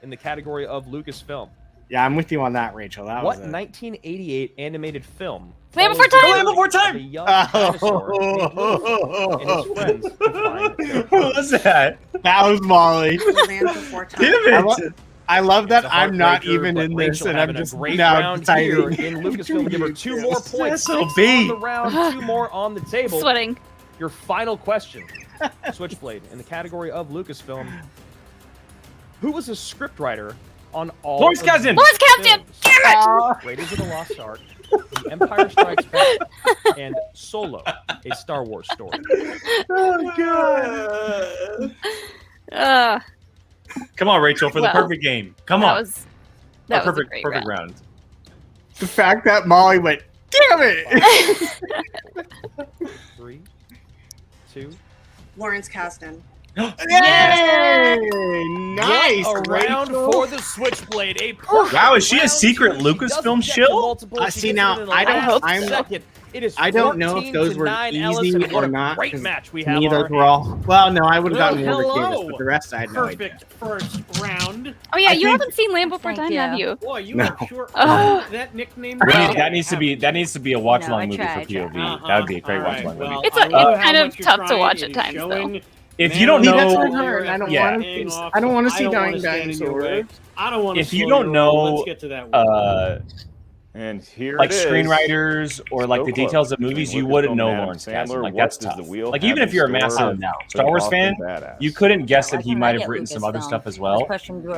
In the category of Lucasfilm. Yeah, I'm with you on that, Rachel. That What was 1988 animated film? Land follows Before the Time! journey Land Before Time! of a young dinosaur named Lewis and his friends to find their Who home. was that? That was Molly. Land Before Time. Damn it. I love that It's a I'm not heartbreaker, even but in this, Rachel and I'm having just a great now round here deciding. in Lucasfilm. Give her 2 more points. SOB. 6 on the round, 2 more on the table. sweating. Your final question, Switchblade, in the category of Lucasfilm. Who was a scriptwriter on all Lawrence of Kasdan. these Lawrence Kasdan! films? Damn it! Raiders of the Lost Ark, The Empire Strikes Back, and Solo, a Star Wars story. Oh god. Come on, Rachel, for the Well, perfect game. Come on. That was perfect, a great perfect round. round. The fact that Molly went, damn it! 3, 2. Lawrence Kasdan. Yay! Nice, What a round Rachel. for the Switchblade. A perfect Wow, is she a round secret two. She Lucasfilm doesn't get to shill? multiple. She See, gets now, it in the I don't- last I'm- second. It is I don't know if 14 those to were 9, easy Allison. What or a not. great 'cause match we have. Neither on were all. Well, no, I would have gotten Well, Warwick Davis, hello. but the rest I had no idea. Perfect first round. Oh yeah, I you think- haven't seen Land Before Thank Time, have you. you? Boy, you No. have sure Oh. that nickname. That needs to be a watch No, long I movie tried, for POV. Uh-huh. That would be a great All watch right, long movie. well, It's I know how kind of much you're tough to trying. watch It at is times, showing. If you don't See, that's know, what I heard. I don't yeah. want to. I don't want to see dying dinosaurs. I don't want to. If you don't know, let's get to that. And here like it is. screenwriters or like So the close details of between movies, you Lucasfilm wouldn't and know Adam Lawrence Sandler. Kasdan. Like What that's does tough. the wheel Like have even if in you're a store massive for Star the Wars Boston fan, Badass? you couldn't guess Why that he couldn't I might have get written some other Lucasfilm? stuff as Those well. questions were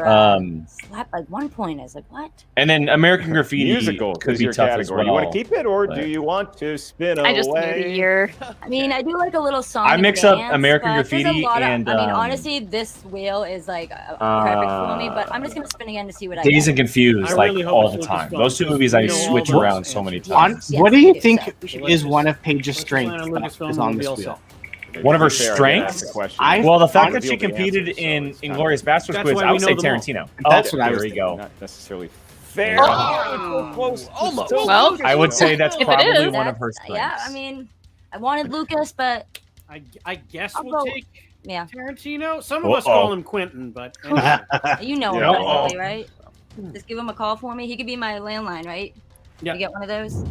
slapped like 1 point. I was like, what? And then American Graffiti Musicals could is be your tough category. as well. You want to keep it, or but- do you want to spin I away? just knew the year. I mean, I do like a little song. I and mix up dance, American but there's a Graffiti lot of- and, I mean, um, honestly, this wheel is like perfect for me. But I'm just gonna spin again to see what I Dazed get. and Confused, I like really hope all it's the time. Lucasfilm, Those two because movies we I know all switch the around so many answers. On, times. Yes, what do you so think we should is let one of Paige's Let's plan strengths on that Lucasfilm is and on we'll be this all wheel? set. One of her To be fair, I did ask strengths? the question. Well, the fact that revealed she the competed answer, so in it's kind of- Inglorious Bastards That's quiz, why I we would know say them all. Tarantino. That's what I was There we go. Not necessarily fair. Oh. Close. Almost. Well, I would say that's If it probably is, one of her strengths. Yeah, I mean, I wanted Lucas, but I guess I'll we'll go- take yeah, Tarantino. Some of us call him Quentin, but anyway. you know him Yeah. personally, right? Just give him a call for me. He could be my landline, right? Yeah. You get one of those?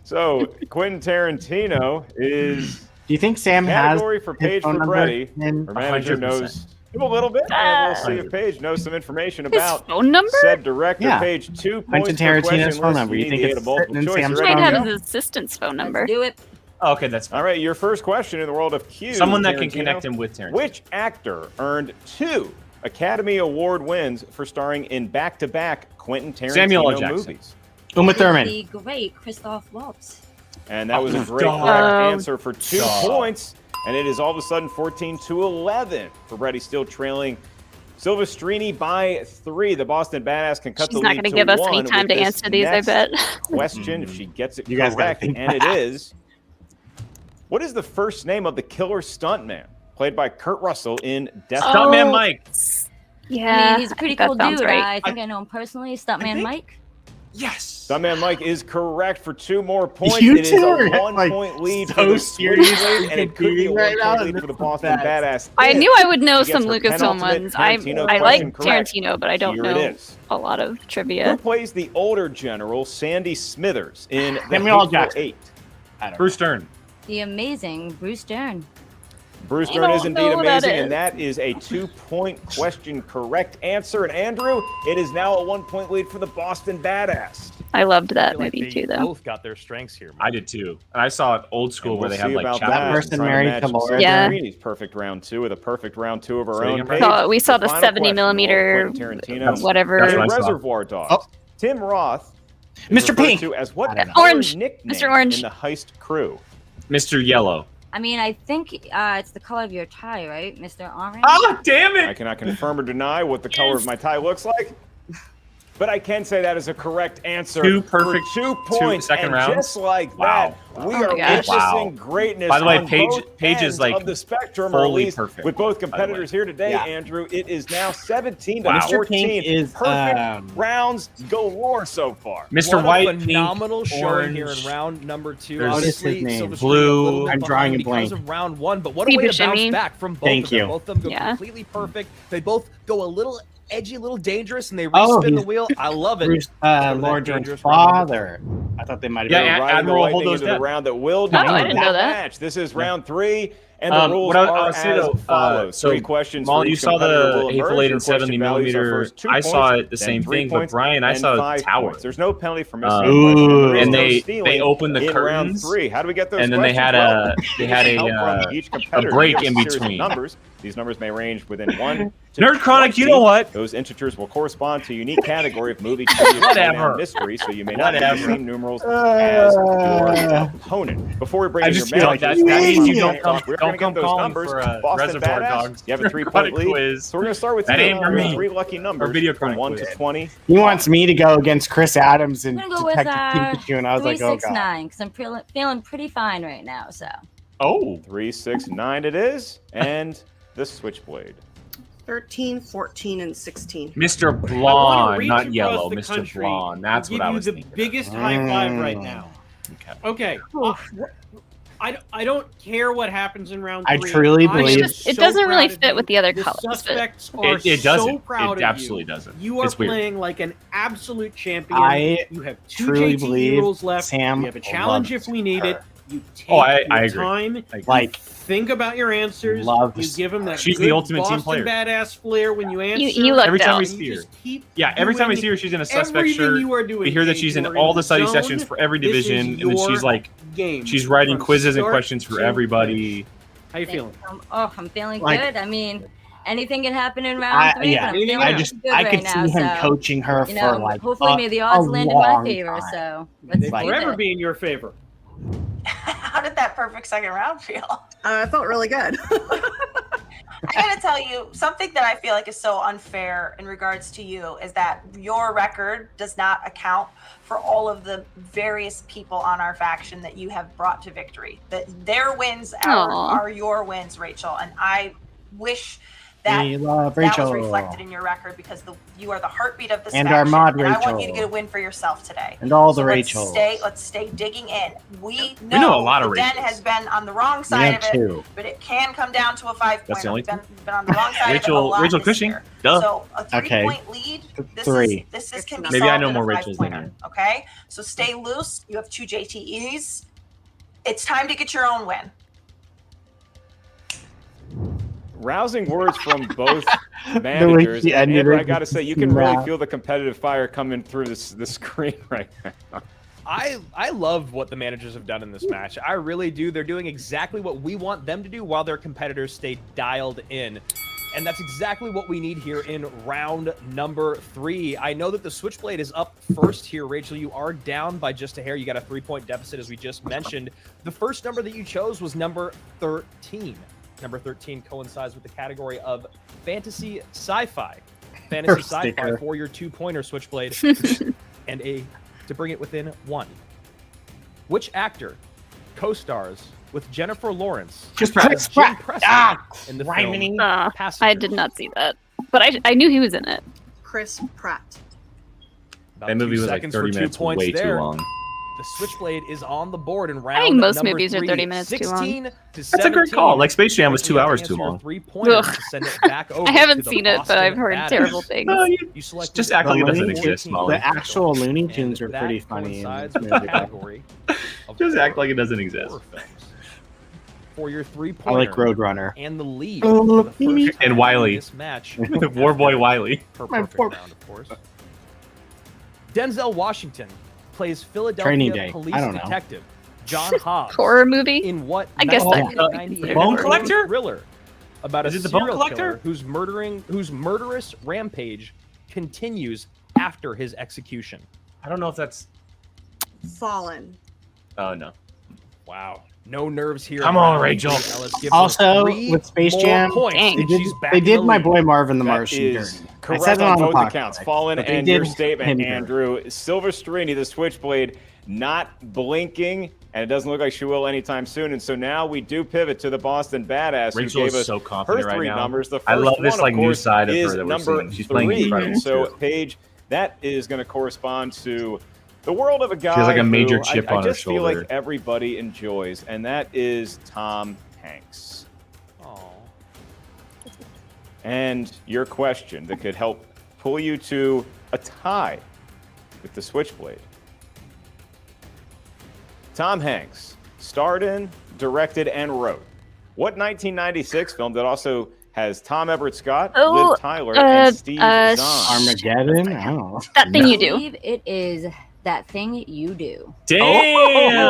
So Quentin Tarantino is Do you think Sam has category for his Paige phone number Frabetti. in- Her manager 100%. knows him a little bit, and we'll see if Paige knows some information His about phone number? said director. Yeah. Paige, 2 Quentin points per Tarantino's question phone list. number. You need think to it's get a multiple sitting in choice. Sam's You Might ready? have phone? his assistant's phone number. Let's do it. Oh, okay, that's fine. All right, your first question in the world of Q. Someone that can Tarantino. connect him with Tarantino. Which actor earned 2 Academy Award wins for starring in back-to-back Quentin Tarantino Samuel L. Jackson. movies? Uma Thurman. The great Christoph Waltz. And that was a great Dog. correct answer for 2 Dog. points. And it is all of a sudden 14-11. Frabetti still trailing Silvestrini by 3. The Boston Badass can cut She's the not lead going to to give us 1 any time with to this answer these, I next bet. question, if she gets it You guys gotta correct, think and it back. is. What is the first name of the killer stuntman played by Kurt Russell in Death? Stuntman Mike. Yeah. I mean, he's a pretty that cool sounds dude. right. I think I know him personally. Stuntman Mike. Yes. Stuntman Mike is correct for 2 more points. You It is two a are, 1-point lead so for the serious Switchblade, and it could be a right 1-point now, lead and for the this is Boston bad. Badass. I knew I would know She some gets her Lucasfilm penultimate ones. I Tarantino like question correct. Tarantino, but I don't Here it know is. a lot of Who trivia. plays the older general Sandy Smithers in The Samuel L. Hateful Jackson. Eight? Bruce Stern. The amazing Bruce Dern. Bruce I Stern is don't indeed know who that amazing, is. and that is a 2-point question correct answer. And Andrew, it is now a 1-point lead for the Boston Badass. I loved I that feel like movie they too, though. both got their strengths here. I did too. And I saw it old school And where we'll they had see like about chapters. that. Person Trying to married match to Laura Yeah. Silvestrini's perfect round 2 with a perfect round 2 of our Say it own. again, Paige, Brian. We saw the final 70 question, millimeter Quentin Tarantino. whatever. That's In what I saw. Reservoir Dogs, Oh. Tim Roth is Mr. referred Pink. to as what I don't know. color Orange. nickname Mr. Orange. in the heist crew? Mr. Yellow. I mean, I think it's the color of your tie, right, Mr. Orange? Oh, damn I it! cannot confirm or deny what the color of my tie looks like, but I can say that is a correct answer. 2 perfect for 2 points. second and rounds? just like Wow. that, we Oh my are gosh. witnessing Wow. greatness. By the way, on Paige- both Paige is, ends like, of the spectrum, or at fully least perfect, with both by the way. competitors here today. Yeah. Andrew, it is now 17 to Wow. Mr. 14. Pink is, perfect rounds galore so far. Mr. What a White, phenomenal pink, showing here in orange. round number 2. There's- What is his Obviously, name? Silverstream Blue. a little bit I'm drawing a behind blank. because of round 1, but what a Steve way to bounce Buscemi. back from both Thank of them. you. Both of them go Yeah. completely perfect. They both go a little edgy, a little dangerous, and they Oh, respin the he's- wheel. I love it. Bruce, that Lord Jones' dangerous round. father. I thought they might have Yeah, been. yeah. Riding the Admiral lightning Holdo's into the dead. round that will Oh, I determine didn't know that. match. This is round 3. And the rules what I are would say as though, follows. so 3 questions. Molly, for you each saw competitor the will Hateful emerge. Eight Your and 70 question values are millimeter. first 2 I saw points, it the then same 3 thing, but points, Brian, I and saw 5 Tower. points. There's no penalty for missing. Ooh. a question. There is And no they stealing opened the in round curtains, 3. How do we get those and then they questions? had Well, they had help a from each competitor. break Here's in a series of between. numbers. These numbers may range within 1 to Nerd Chronic, you 20. know what? Those integers will correspond to a unique category of movie trivia Whatever. mystery, so you may not have the Whatever. same numerals as your opponent. Before we bring I in just your feel like match, that means you we're don't come gonna get those calling numbers. for a Boston Reservoir Badass, Dogs you have a Nerd 3-point Chronic lead. quiz. So we're going to start with That you. ain't for me. 3 lucky numbers Video from Chronic 1 to quiz. 20. He wants me to go against Chris Adams and I'm gonna go with Detective Pikachu, and I was like, oh god. 369 because I'm feeling pretty fine right now. So Oh, 3, 6, 9 it is. And the Switchblade. 13, 14, and 16. Mr. I wanna Blonde, reach not across yellow. the Mr. country Blonde. That's give what I you was the thinking. biggest high five right now. Okay. I don't care what happens in round 3. I truly believe- It doesn't really proud of fit you. with the other The colors, but- suspects are It doesn't. so proud It of absolutely you. doesn't. You are It's weird. playing like an absolute champion. I you have 2 truly JTE believe rules left. Sam We have a challenge loves if we need her. it. You take Oh, I your agree. time. Like, Think about your answers. loves You give them that She's the good ultimate team Boston player. badass flair when you answer. You lucked Every time out. we You see her. just keep Yeah, every time we doing see her, she's in a suspect everything shirt. you are doing, We hear that Paige. she's in You are all the the study zone. sessions for every This is division, and then she's your like, game she's writing from quizzes and start questions for to everybody. How you feeling? I'm feeling Like- good. I mean, anything can happen in round 3. yeah, but I'm feeling I just good I right could now, see him so, coaching her you know, for like hopefully, may the odds land in my favor. time. So let's They do forever this. be in your favor. How did that perfect second round feel? I felt really good. gotta tell you, something that I feel like is so unfair in regards to you is that your record does not account for all of the various people on our faction that you have brought to victory. That their wins are your wins, Rachel. And I wish that We love that was Rachel. reflected in your record because you are the heartbeat of this And faction. our mod and I want Rachel. you to get a win for yourself today. And all the let's Rachels. Let's stay digging in. We know, know a lot of the Den Rachels. has been on the wrong side of it, two. but it can come down to a 5-point. That's the only been on the wrong side of it a Rachel lot Rachel this Cushing. year. Duh. So a 3-point lead. This can be Maybe solved I know in more a Rachels than 5-pointer. Okay, so stay loose. You have 2 JTEs. It's time to get your own win. Rousing words from both managers. And Amber, I got to say, you can really feel the competitive fire coming through the screen right now. I love what the managers have done in this match. I really do. They're doing exactly what we want them to do while their competitors stay dialed in. And that's exactly what we need here in round number 3. I know that the Switchblade is up first here, Rachel. You are down by just a hair. You got a 3-point deficit, as we just mentioned. The first number that you chose was number 13. Number 13 coincides with the category of fantasy sci-fi. Fantasy sci-fi for your 2-pointer, Switchblade. And to bring it within 1. Which actor co-stars with Jennifer Lawrence? Chris Jim Pratt. Preston in the film I Passengers? did not see that, but I knew he was in it. Chris Pratt. About That movie 2 was like seconds 30 for 2 minutes points way too there. long. The Switchblade is on the board in round I think most number movies are 3. 30 minutes too long. 16 to That's a great 17. call. Like Space Jam was Rachel, 2 you have hours to too answer your long. 3-pointer Ugh. to send it back over I haven't to the seen it, but Boston I've heard Badass. terrible things. No, You selected just act like it doesn't Looney exist, Tunes- Molly. The actual Looney Tunes are And that pretty funny. in coincides this with the movie. category of Just act horror- like it doesn't exist. horror films. For your 3-pointer. I like Roadrunner. And the lead for the first time And in Wiley. this match. War Boy Wiley. Per perfect round, of course. Denzel Washington plays Philadelphia Training Day. police I don't know. detective John Hobbs Horror movie? in what I guess that could be 1998 Bone Collector? thriller about Is a it the Bone serial Collector? killer whose murderous rampage continues after his execution. I don't know if that's. Fallen. Oh no. Wow. No nerves here. Come on, Rachel. Ellis, give her Also, 3 with Space more Jam, points, Dang. and They she's did, back they in did the my lead. boy Marvin the That Martian is dirty. I correct said it on on the both podcast, accounts. Fallen but they and did your statement, hinder. Andrew. Silvestrini, the Switchblade, not blinking, and it doesn't look like she will anytime soon. And so now we do pivot to the Boston Badass, Rachel who is gave us so confident her right 3 now. numbers. The first I love this one, like of new course, side of is her that we're number seeing. She's playing 3. incredible, And so, too. Paige, that is going to correspond to the world of a guy She has like a major who chip I on her just feel like shoulder. everybody enjoys, and that is Tom Hanks. Aw. And your question that could help pull you to a tie with the Switchblade. Tom Hanks starred in, directed, and wrote what 1996 film that also has Tom Everett Scott, Liv Tyler, and Steve Zahn? Armageddon? I don't know. That thing you I do. believe it is That Thing You Do. Damn.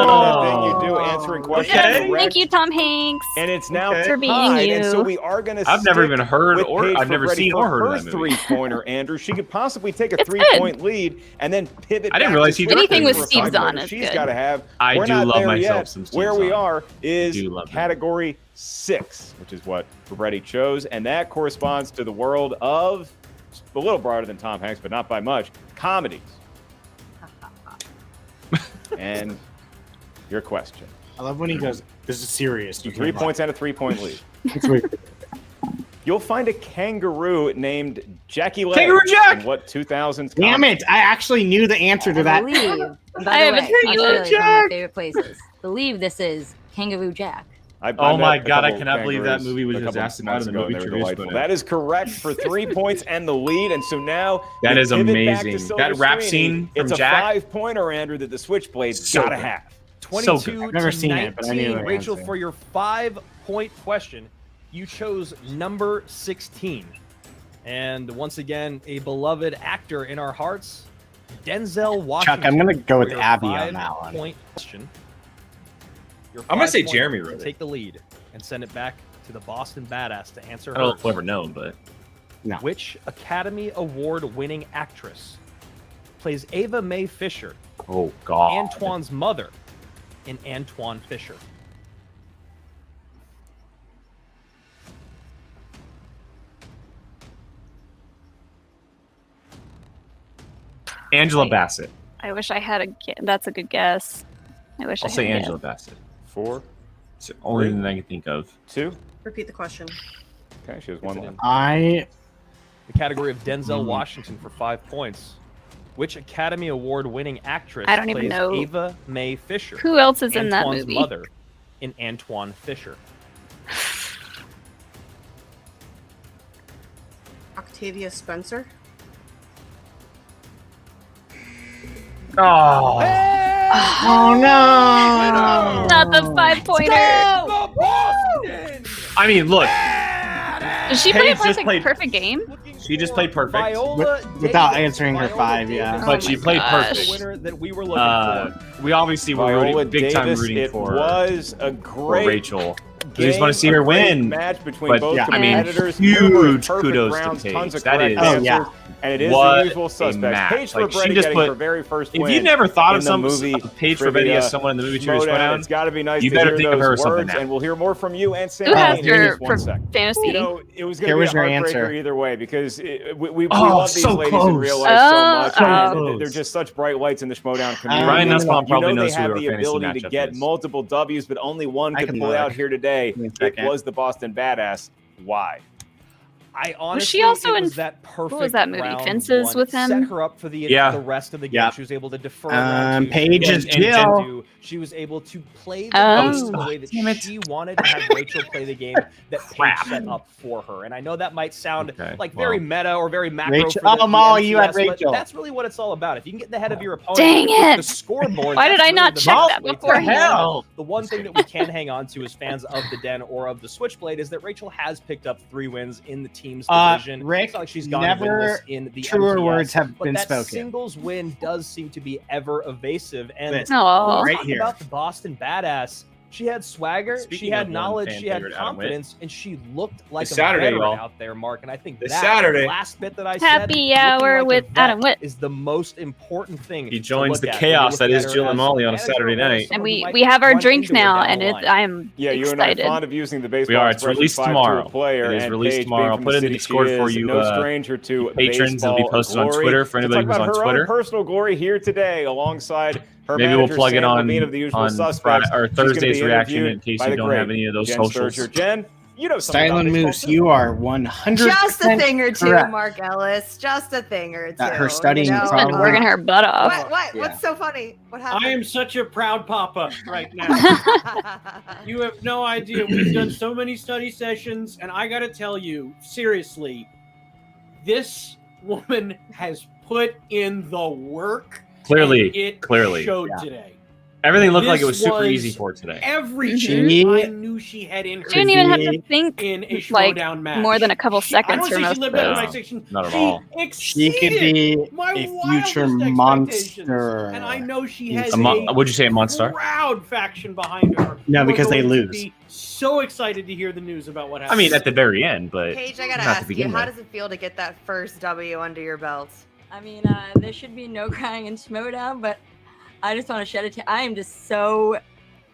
That thing you do, answering questions. Okay. correct. Thank you, Tom Hanks. And it's now Okay. For being tied, and you. so we are going to. I've never even heard with or Paige I've never Frabetti seen for or heard of her that movie. 3-pointer. Andrew, she could possibly take a It's 3-point lead and then pivot. I didn't back realize to she Switchblade Anything with for a Steve 5-pointer. Zahn is She's good. got to have. I We're do not love there myself yet. some Steve Where we Zahn. are is do love him. category 6, which is what Frabetti chose, and that corresponds to the world of a little broader than Tom Hanks, but not by much. Comedies. And your question. I love when he goes, this is serious. You 3 points and a 3-point lead. It's You'll find a kangaroo named Jackie Legs. Kangaroo Jack! In what 2000s? Damn comedy? it. I actually knew the answer to I that. believe, by I the have a way, Kangaroo Australia is one of my Jack. favorite places. Believe this is Kangaroo Jack. I Oh met my a God, I couple cannot believe that kangaroos movie was a just couple asked about months in the ago, movie and they were trivia delightful. spoon. That is correct for 3 points and the lead. And so now That we is pivot back to amazing. That rap Silvestrini. scene from It's a Jack? 5-pointer, Andrew, that the Switchblade's So gotta good. have. 22 So good. I've never to seen 19. it, but I knew the Rachel, answer. for your 5-point question, you chose number 16. And once again, a beloved actor in our hearts, Denzel Washington. Chuck, I'm going to go with For your Abby on that one. 5-point question. Your I'm gonna say 5-pointer Jeremy to wrote it. Take the lead and send it back to the Boston Badass to answer I don't know hers. if we'll ever know, but No. Which Academy Award-winning actress plays Ava Mae Fisher, oh god. Antoine's mother, in Antoine Fisher? Angela Bassett. I wish I had that's a good guess. I wish I'll I say had a Angela guess. Bassett. 4. It's the only thing I can think of. 2. Repeat the question. Okay, she has one more. The category of Denzel Washington for 5 points. Which Academy Award-winning actress I don't even plays know. Ava Mae Fisher? Who else is in that Antoine's movie? mother in Antoine Fisher. Octavia Spencer. Oh. Oh no! Not the 5-pointer. I mean, look. Did she play a Paige just played- perfect game? She just played perfect. Without answering her 5, yeah. But she played gosh. perfect. The winner that we were looking for. We obviously were Viola rooting, big time Davis, rooting it for was a for great Rachel. We just want to see her a great win. match between But both I mean, competitors. huge Numerous perfect kudos rounds, to tons Paige. of That correct is, answers, and it is what the usual a suspects. match. Paige Like, she Frabetti just getting put- her very first If win you never thought in of the some movie Paige Frabetti trivia as someone in the movie trivia Schmoedown. Schmoedown, It's got to be nice you to better hear think of her those as something words, now. and we'll hear more from you and Sam Who has in her just one for sec. fantasy? You know, it was going Here to be was a your heartbreaker answer. either way because we Oh, love these so ladies in close. real life so much. Oh, and oh. they're just such bright lights in the Schmoedown community. Ryan Nussbaum You probably know knows they who have our the fantasy ability to matchup get is. multiple W's, but only one I could can pull look. out here today. Give me a It second. was the Boston Badass. Why? I honestly, she also it was in- that perfect what was that movie, round Fences one. with Set him? her up for the Yeah. rest of the game. Yeah. She was able to defer round 2. Paige She is was able Jill. to- She was able to play the Oh. game the way that Damn it. she wanted to have Rachel play the game that Crap. Paige set up for her. And I know that might sound Okay, like well. very meta or very macro. Rachel- for the oh, Molly, you had MTS, but Rachel. That's really what it's all about. If you can get in the head of your opponent, Dang with it. the scoreboard. Why did that's I not really the check best that way to beforehand? win. Hell. The one thing that we can hang on to as fans of the Den or of the Switchblade is that Rachel has picked up 3 wins in the team's division. Rick, It's not like she's gone never winless in the truer MTS, words have but been that spoken. singles win does seem to be ever evasive. And This. Aw. Right talk here. about the Boston Badass. She had swagger, Speaking she had of one knowledge, fan she had favorite, Adam Witt. confidence, and she looked like This a Saturday, veteran y'all. out there, Mark. And I think This that Saturday. last bit that I Happy said, hour looking like with a vet Adam Witt. is the most important thing. He to joins look the at when chaos you're that looking is at her Jill and as Molly on a manager Saturday or night. someone And who might we have our run drinks into her now, down and the it, line. I am Yeah, you excited. and I are fond of using the baseball We are. It's expression released 5 to tomorrow. a player, It is and released Paige, tomorrow. being I'll from put the it in city Discord she for is, you, no stranger to patrons. It'll be baseball posted on glory. Twitter for To anybody talk who's about on her Twitter. own personal glory here today, alongside her Maybe we'll manager, plug it Sam on Levine of the Usual on Suspects. Friday, or She's gonna be Thursday's reaction interviewed in case by you the don't great have any of those Jen socials. Sturger. Jen, you know something about Stylen baseball, Moose, too. you are 100% Just a thing or two, correct. Mark Ellis. Just a thing or two. That her studying you know? She's been probably- working her butt off. What? Yeah. What's so funny? What happened? I am such a proud papa right now. You have no idea. We've done so many study sessions, and I got to tell you, seriously, this woman has put in the work. Clearly, and it clearly. showed Yeah. today. Everything looked like it This was super was easy for today. Everything She- I knew she had in her. She didn't even have to think in a like Schmoedown match. more than a couple I seconds don't for say most she of lived up to those. my No, expectations. not at She all. She could exceeded be my a wildest future expectations. monster. And I know she has Would you say a monster? proud faction behind her. No, who are because they going to lose. be so excited to hear the news about what I happened. mean, at the very end, but Paige, I gotta not to ask you, begin how with. does it feel to get that first W under your belt? I mean, there should be no crying in Schmoedown, but I just want to shed a tear. I am just so,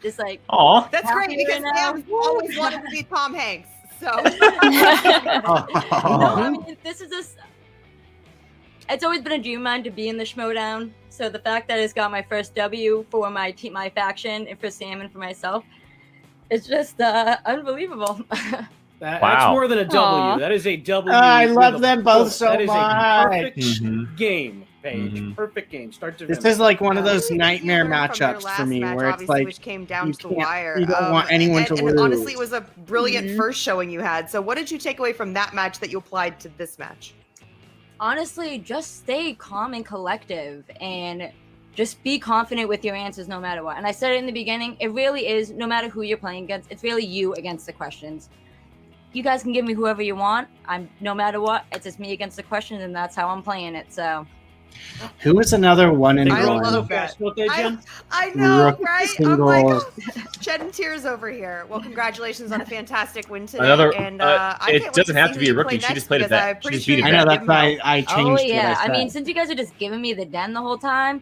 just like. Aw. That's happy great because right now. Sam always wanted to be Tom Hanks. So No, I mean, this is just. It's always been a dream of mine to be in the Schmoedown. So the fact that it's got my first W for my team, my faction, and for Sam and for myself, it's just unbelievable. That's Wow. more than a W. Aw. That is a W. I with love a them both push. so That is a perfect Mhm. game, Paige. Mhm. Perfect game. Start to This finish. is like one of those What did you nightmare learn from your matchups last for me, match, where it's obviously, like which came down you to the can't- wire. you don't want anyone to and honestly, lose. it was a brilliant Mhm. first showing you had. So, what did you take away from that match that you applied to this match? Honestly, just stay calm and collective and just be confident with your answers no matter what. And I said it in the beginning, it really is, no matter who you're playing against, it's really you against the questions. You guys can give me whoever you want. I'm no matter what, it's just me against the questions, and that's how I'm playing it. So who is another one and They I grow one? so love fast, that. don't they, Jen? I know, Rook right? I'm like, singles. shedding tears over here. Well, congratulations on a fantastic win today. Another- and it I can't wait doesn't have to see be who a you rookie. play She next just played a because vet. I'm She pretty just sure beat a you're I know gonna that's give 'em why out. I changed yeah, what I I mean, said. since you guys are just giving me the den the whole time,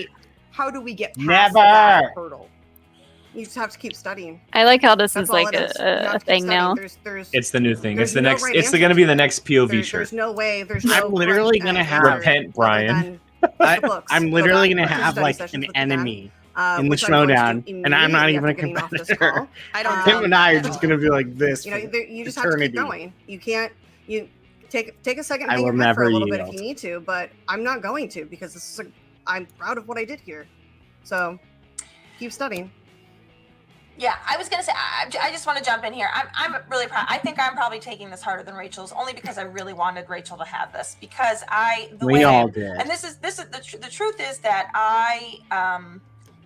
wait, how do we get past Never. that hurdle? You just have to keep studying. I like how this That's is all like it is. You have a to keep thing studying. now. It's the new thing. there's It's the no next. right It's answer going to be to the it. next POV There's shirt. no way. There's no. I'm literally correct gonna have. answer Repent, other Brian. than the books. I'm Go literally back gonna to have study like sessions an with the men, enemy in the which I'm going to Schmoedown, do and I'm not immediately even a after getting off this competitor. call. I don't Him and I are just gonna be like this. You know, for you just have to keep eternity. going. You can't. You take a second, I hang will your head for a never little bit if yield. you need to, but I'm not going to because I'm proud of what I did here. So keep studying. Yeah, I was gonna say I just want to jump in here. I'm really proud. I think I'm probably taking this harder than Rachel's, only because I really wanted Rachel to have this because We all did. And this is the truth is that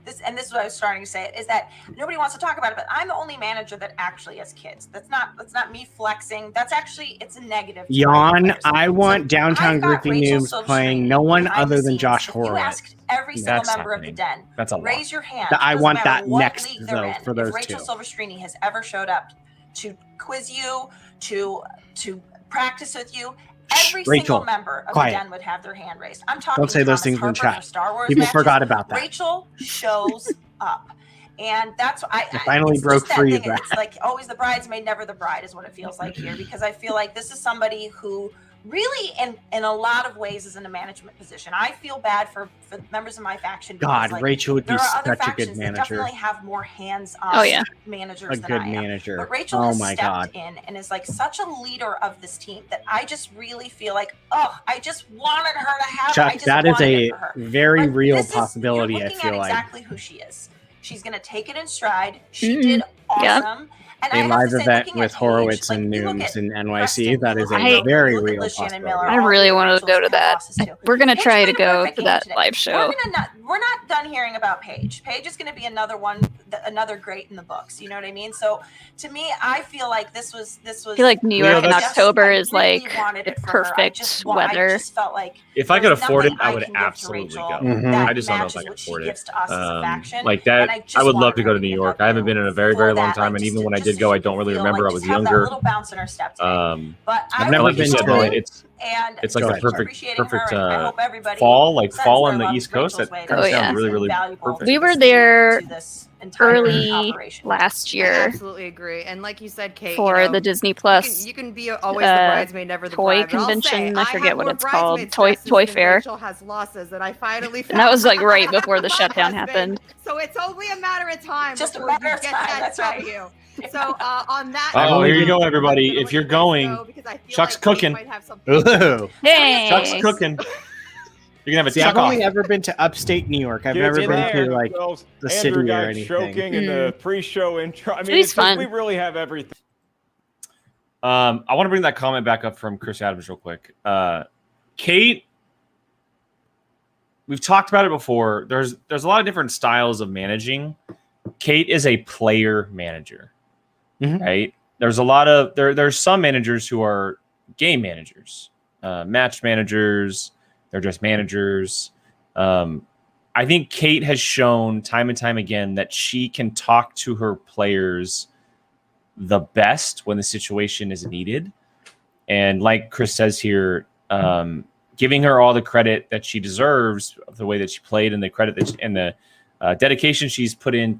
this is what I was starting to say is that nobody wants to talk about it, but I'm the only manager that actually has kids. That's not me flexing. That's actually it's a negative. Yawn. I want Downtown I've got Griffey Rachel Noobs Silvestrini playing no one behind other the than scenes. Josh If you Horowitz. asked every single That's member happening. of the den, That's a lot. raise your hand. I Doesn't want matter that what next, league they're though, in. for those if Rachel two. Silvestrini has ever showed up to quiz you, to practice with you, every Rachel, single member of quiet. the den would have their hand raised. I'm talking Don't say those Thomas things in Harper chat. for Star Wars People matches. forgot about that. Rachel shows up. And that's I finally it's broke just that free thing. of that. It's like always the bridesmaid, never the bride is what it feels like here, because I feel like this is somebody who really in a lot of ways is in a management position. I feel bad for members of my faction because, God, like, Rachel would be there are other such a factions good that manager. definitely have more hands-on managers A than good I am. manager. But Rachel Oh has my stepped God. in and is like such a leader of this team that I just really feel like, oh, I just wanted her to have it. I Chuck, just that is wanted it a for her. very Like, real this is- possibility, you're I looking feel at like. exactly who she is. She's going to take it in stride. She did Yep. awesome. And A I have live to say, event looking with at Horowitz Paige, and like, you look Nooms at in NYC. Preston, That you is look a at Logan, very you look at real Liz Shannon possibility. Miller, I all really three of wanted to Rachel's go to that. losses too. We're gonna Paige try played to a go perfect to game that today. live show. We're not done hearing about Paige. Paige is going to be another one, another great in the books. You know what I mean? So to me, I feel like this was. I feel like New York in October is really like wanted the it for her. I perfect just weather. I just felt like If I there's could afford it, nothing I would can give to absolutely Rachel go. that I just don't know if matches I can what she afford it. gives to us as a faction. Like And that, just I would love wanted to her go to New be York. I haven't been in a very, for very long that, time, like, and just even to- when I just did to go, I make don't her really feel remember. like I was just have that younger. little bounce in her step today. But I've I never like you been said, to- though, Go ahead. it's like so the perfect, appreciating her, perfect and I hope everybody fall, like sends fall their on the love East Coast. That Rachel's way. kind of Oh, sounds yeah. really, really Invaluable perfect. We to were this there to this entire early operation. last I year absolutely agree. And like you said, Kate, for you know, the Disney Plus you can be always the bridesmaid, never the toy bride. But I'll convention. say, I I forget have what more it's called. bridesmaid Toy successes than fair. Rachel has losses, and I finally found And that was like right before the my shutdown husband. happened. So it's only a matter of time Just a before matter you of get time, that that's right. W. So on that Oh, note, here you go, I'm everybody. gonna If let you're you guys going, go because I feel Chuck's like Kate cooking. might have something. Ooh. Hey. Chuck's cooking. You're gonna have a See, I've chuck off. only ever been to upstate New York. I've Get never in been there. to like Well, the Andrew city or got anything. choking in the pre-show intro. I mean, City's it's just, fun. we really have everything. I want to bring that comment back up from Chris Adams real quick. Kate, we've talked about it before. There's a lot of different styles of managing. Kate is a player manager, right? There's a lot of there's some managers who are game managers, match managers. They're just managers. I think Kate has shown time and time again that she can talk to her players the best when the situation is needed. And like Chris says here, giving her all the credit that she deserves of the way that she played and the credit that and the dedication she's put into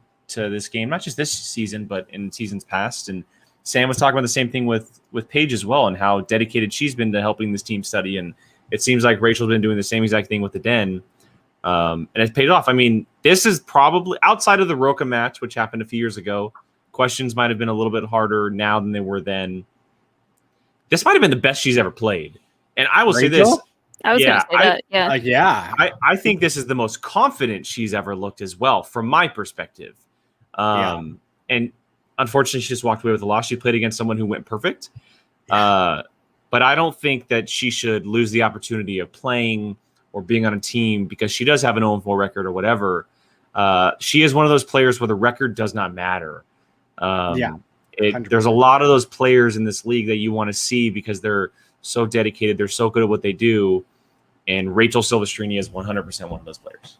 this game, not just this season, but in seasons past. And Sam was talking about the same thing with Paige as well, and how dedicated she's been to helping this team study. And it seems like Rachel's been doing the same exact thing with the Den. And it's paid off. I mean, this is probably outside of the Roca match, which happened a few years ago. Questions might have been a little bit harder now than they were then. This might have been the best she's ever played. And I will say this. I was going to say that. Yeah. Yeah. I think this is the most confident she's ever looked as well, from my perspective. And unfortunately, she just walked away with a loss. She played against someone who went perfect. But I don't think that she should lose the opportunity of playing or being on a team because she does have an 0-4 record or whatever. She is one of those players where the record does not matter. There's a lot of those players in this league that you want to see because they're so dedicated. They're so good at what they do. And Rachel Silvestrini is 100% one of those players.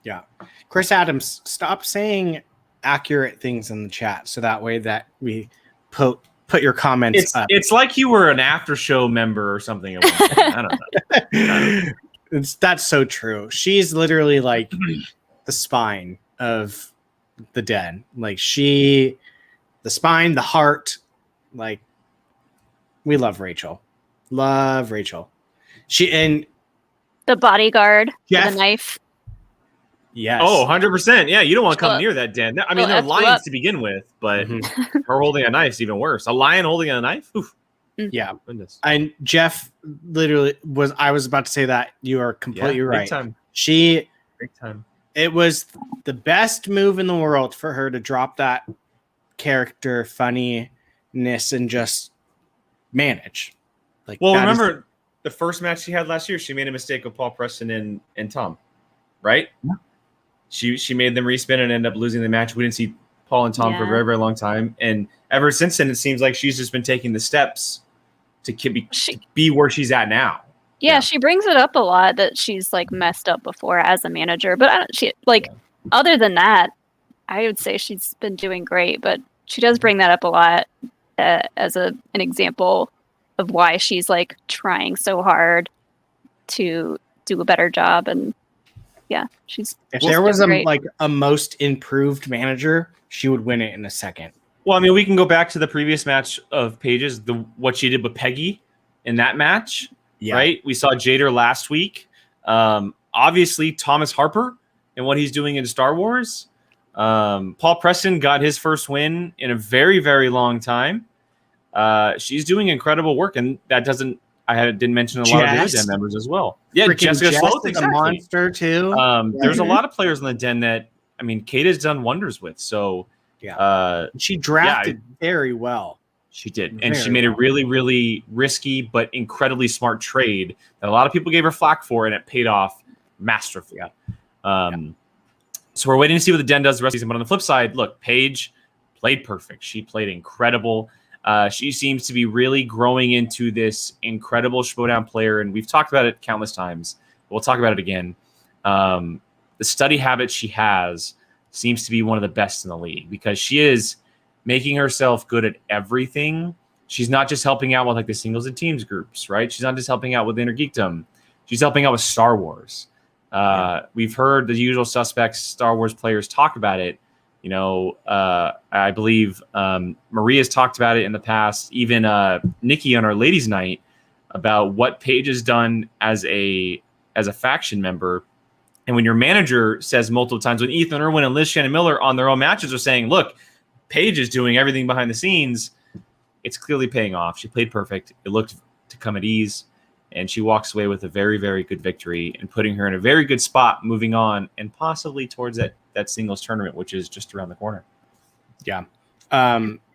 Yeah. Chris Adams, stop saying accurate things in the chat so that way that we put your comments up. It's like you were an after show member or something. At one point. I don't know. That's so true. She's literally like the spine of the Den. Like the spine, the heart. Like, we love Rachel. Love Rachel. And the bodyguard Jeff, with a knife. Yes. Oh, 100%. Yeah, you don't want to come near that Den. I mean, they're F you lions up. to begin with, but her holding a knife is even worse. A lion holding a knife? Oof. Yeah. Goodness. And Jeff literally I was about to say that. You are completely Yeah, big right. time. Big time. It was the best move in the world for her to drop that character funniness and just manage. Well, that is- remember the first match she had last year, she made a mistake with Paul Preston and Tom, right? Yeah. She made them respin and end up losing the match. We didn't see Paul and Tom for a very, very long time. And ever since then, it seems like she's just been taking the steps to be where she's at now. Yeah, she brings it up a lot that she's like messed up before as a manager, but other than that, I would say she's been doing great. But she does bring that up a lot as an example of why she's like trying so hard to do a better job. And yeah, she's if there was a most improved manager, she would win it in a second. Well, I mean, we can go back to the previous match of Paige's, what she did with Peggy in that match. Yeah. Right? We saw Jader last week. Obviously, Thomas Harper and what he's doing in Star Wars. Paul Preston got his first win in a very, very long time. She's doing incredible work, and that didn't mention a lot of the other Den members as well. Yeah, Jessica Sloth, is a monster too. There's a lot of players in the Den that, I mean, Kate has done wonders with. So she drafted very well. She did. And she made a really, really risky but incredibly smart trade that a lot of people gave her flack for, and it paid off masterfully. So we're waiting to see what the Den does the rest of the season. But on the flip side, look, Paige played perfect. She played incredible. She seems to be really growing into this incredible Schmoedown player, and we've talked about it countless times. We'll talk about it again. The study habit she has seems to be one of the best in the league because she is making herself good at everything. She's not just helping out with like the singles and teams groups, right? She's not just helping out with Inner Geekdom. She's helping out with Star Wars. We've heard the usual suspects, Star Wars players talk about it. You know, I believe Maria's talked about it in the past. Even Nikki on our ladies' night about what Paige has done as a faction member. And when your manager says multiple times, when Ethan Irwin and Liz Shannon Miller on their own matches are saying, look, Paige is doing everything behind the scenes, it's clearly paying off. She played perfect. It looked to come at ease, and she walks away with a very, very good victory and putting her in a very good spot moving on and possibly towards that singles tournament, which is just around the corner. Yeah.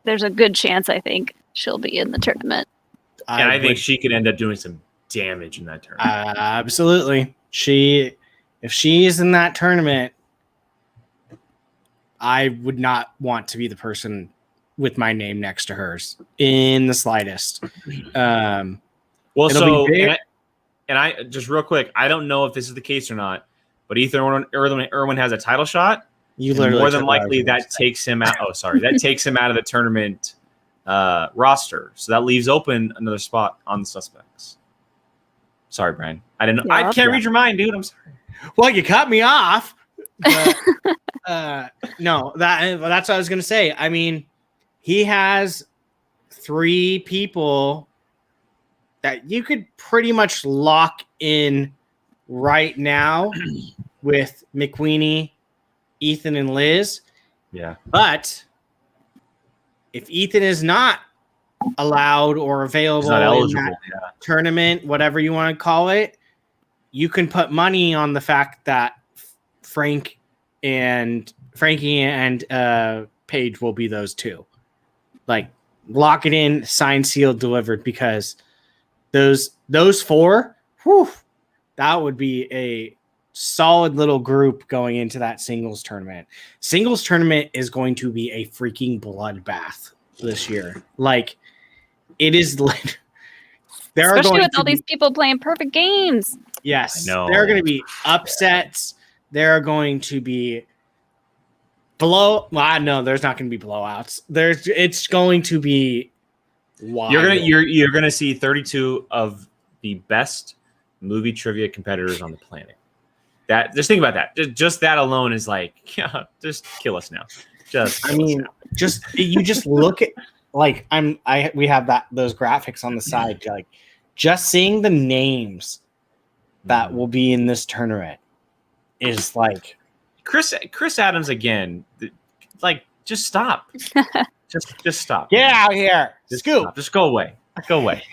There's a good chance, I think, she'll be in the tournament. And I think she could end up doing some damage in that tournament. Absolutely. If she is in that tournament, I would not want to be the person with my name next to hers in the slightest. Well, so and I just real quick, I don't know if this is the case or not, but Ethan Irwin has a title shot. More than likely that takes him out. Oh, sorry, that takes him out of the tournament roster. So that leaves open another spot on the suspects. Sorry, Brian. I didn't know. I can't read your mind, dude. I'm sorry. Well, you cut me off. But, no, that's what I was going to say. I mean, he has 3 people that you could pretty much lock in right now with McQueenie, Ethan, and Liz. Yeah. But if Ethan is not allowed or available in that tournament, whatever you want to call it, you can put money on the fact that Frankie and Paige will be those 2. Like, lock it in, signed, sealed, delivered, because those 4, that would be a solid little group going into that singles tournament. Singles tournament is going to be a freaking bloodbath this year. Like, it is. Especially with all these people playing perfect games. Yes, there are going to be upsets. There are going to be no, there's not going to be blowouts. It's going to be wild. You're gonna see 32 of the best movie trivia competitors on the planet. Just think about that. Just that alone is like, just kill us now. You just look at we have those graphics on the side. Like, just seeing the names that will be in this tournament is like Chris Adams again. Like, just stop. just stop. Get out here. Just go away. Go away.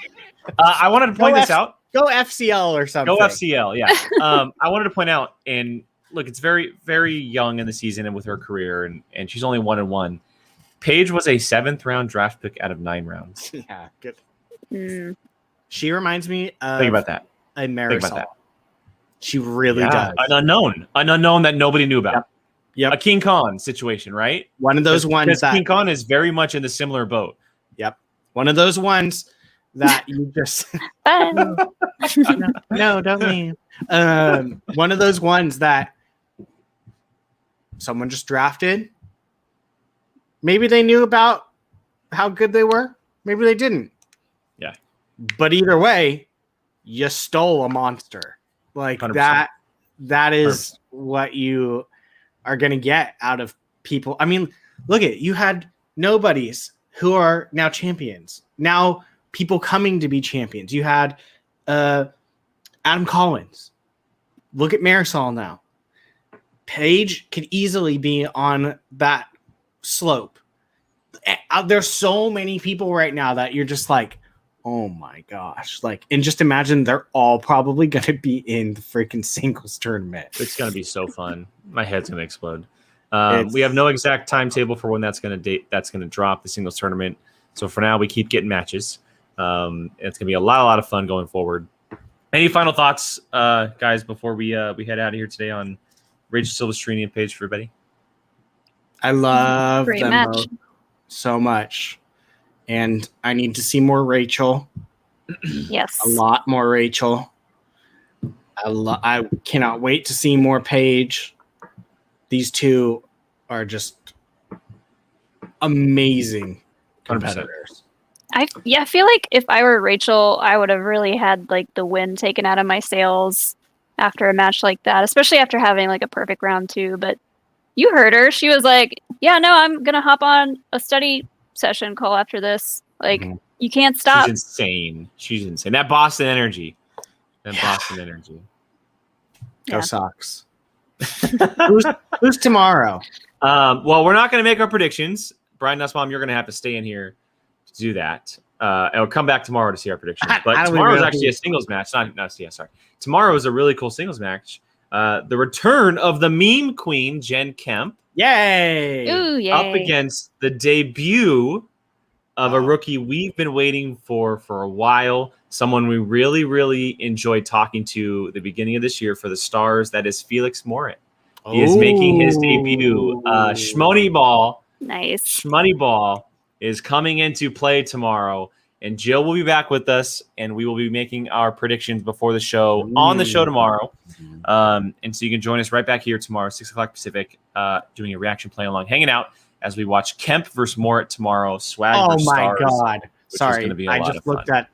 I wanted to point this out. Go FCL or something. Go FCL, yeah. I wanted to point out, and look, it's very, very young in the season and with her career, and she's only 1-1. Paige was a 7th round draft pick out of 9 rounds. Yeah, good. She reminds me of Think about that. a Marisol. She really does. An unknown that nobody knew about. Yep. A King Khan situation, right? One of those ones that King Khan is very much in the similar boat. Yep. One of those ones that you just no, don't leave. One of those ones that someone just drafted. Maybe they knew about how good they were. Maybe they didn't. Yeah. But either way, you stole a monster. Like 100%. That is 100%. What you are going to get out of people. I mean, look at you had nobodies who are now champions. Now people coming to be champions. You had Adam Collins. Look at Marisol now. Paige could easily be on that slope. There's so many people right now that you're just like, oh my gosh. Like, and just imagine they're all probably going to be in the freaking singles tournament. It's going to be so fun. My head's going to explode. We have no exact timetable for when that's going to drop, the singles tournament. So for now, we keep getting matches. It's going to be a lot of fun going forward. Any final thoughts, guys, before we head out of here today on Rachel Silvestrini and Paige Frabetti? I love Great them match. both so much. And I need to see more Rachel. Yes. A lot more Rachel. I cannot wait to see more Paige. These two are just amazing competitors. I feel like if I were Rachel, I would have really had like the wind taken out of my sails after a match like that, especially after having like a perfect round 2. But you heard her. She was like, yeah, no, I'm going to hop on a study session call after this. Like, you can't stop. She's insane. That Boston energy. Boston energy. Go Sox. Who's tomorrow? Well, we're not going to make our predictions. Brian Nussbaum, you're going to have to stay in here to do that. And we'll come back tomorrow to see our predictions. But tomorrow is actually a singles match. Sorry. Tomorrow is a really cool singles match. The return of the meme queen, Jen Kemp. Yay! Ooh, yay. Up against the debut of a rookie we've been waiting for a while. Someone we really, really enjoyed talking to the beginning of this year for the Stars. That is Felix Morin. He is making his debut. Schmoedown. Nice. Schmoedown is coming into play tomorrow. And Jill will be back with us, and we will be making our predictions before the show on the show tomorrow. And so you can join us right back here tomorrow, 6 o'clock Pacific, doing a reaction play along, hanging out as we watch Kemp versus Morit tomorrow. Swag versus Stars. Oh my God. Sorry, I just looked at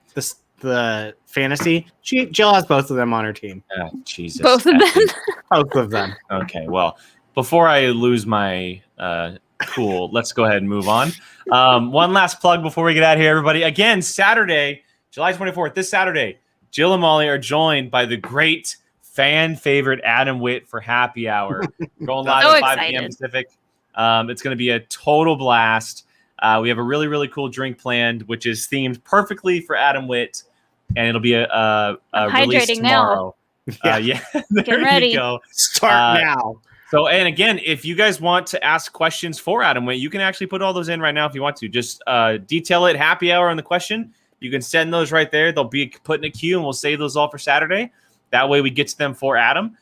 the fantasy. Jill has both of them on her team. Jesus. Both of them? Both of them. Okay, well, before I lose my cool, let's go ahead and move on. One last plug before we get out of here, everybody. Again, Saturday, July 24th, this Saturday, Jill and Molly are joined by the great fan favorite Adam Witt for happy hour. Going live at 5 p.m. Pacific. It's going to be a total blast. We have a really, really cool drink planned, which is themed perfectly for Adam Witt, and it'll be a release tomorrow. Yeah, there ready. You go. Start now. So, and again, if you guys want to ask questions for Adam Witt, you can actually put all those in right now if you want to. Just detail it, happy hour on the question. You can send those right there. They'll be put in a queue, and we'll save those all for Saturday. That way we get to them for Adam.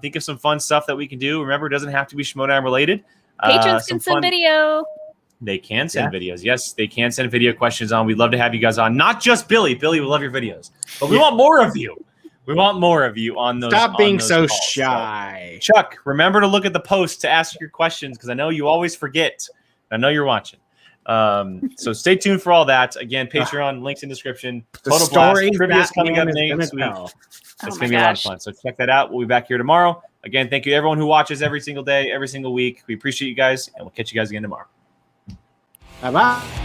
Think of some fun stuff that we can do. Remember, it doesn't have to be Schmoedown related. Patrons can send video. They can send videos. Yes, they can send video questions on. We'd love to have you guys on. Not just Billy. Billy, we love your videos. But we want more of you. We want more of you on those. Stop being so calls. shy. So, Chuck, remember to look at the post to ask your questions because I know you always forget. I know you're watching. So stay tuned for all that. Again, Patreon, links in description. Total blast. Trivia is coming up next week. It's going to be a lot of fun. So check that out. We'll be back here tomorrow. Again, thank you to everyone who watches every single day, every single week. We appreciate you guys, and we'll catch you guys again tomorrow. Bye-bye.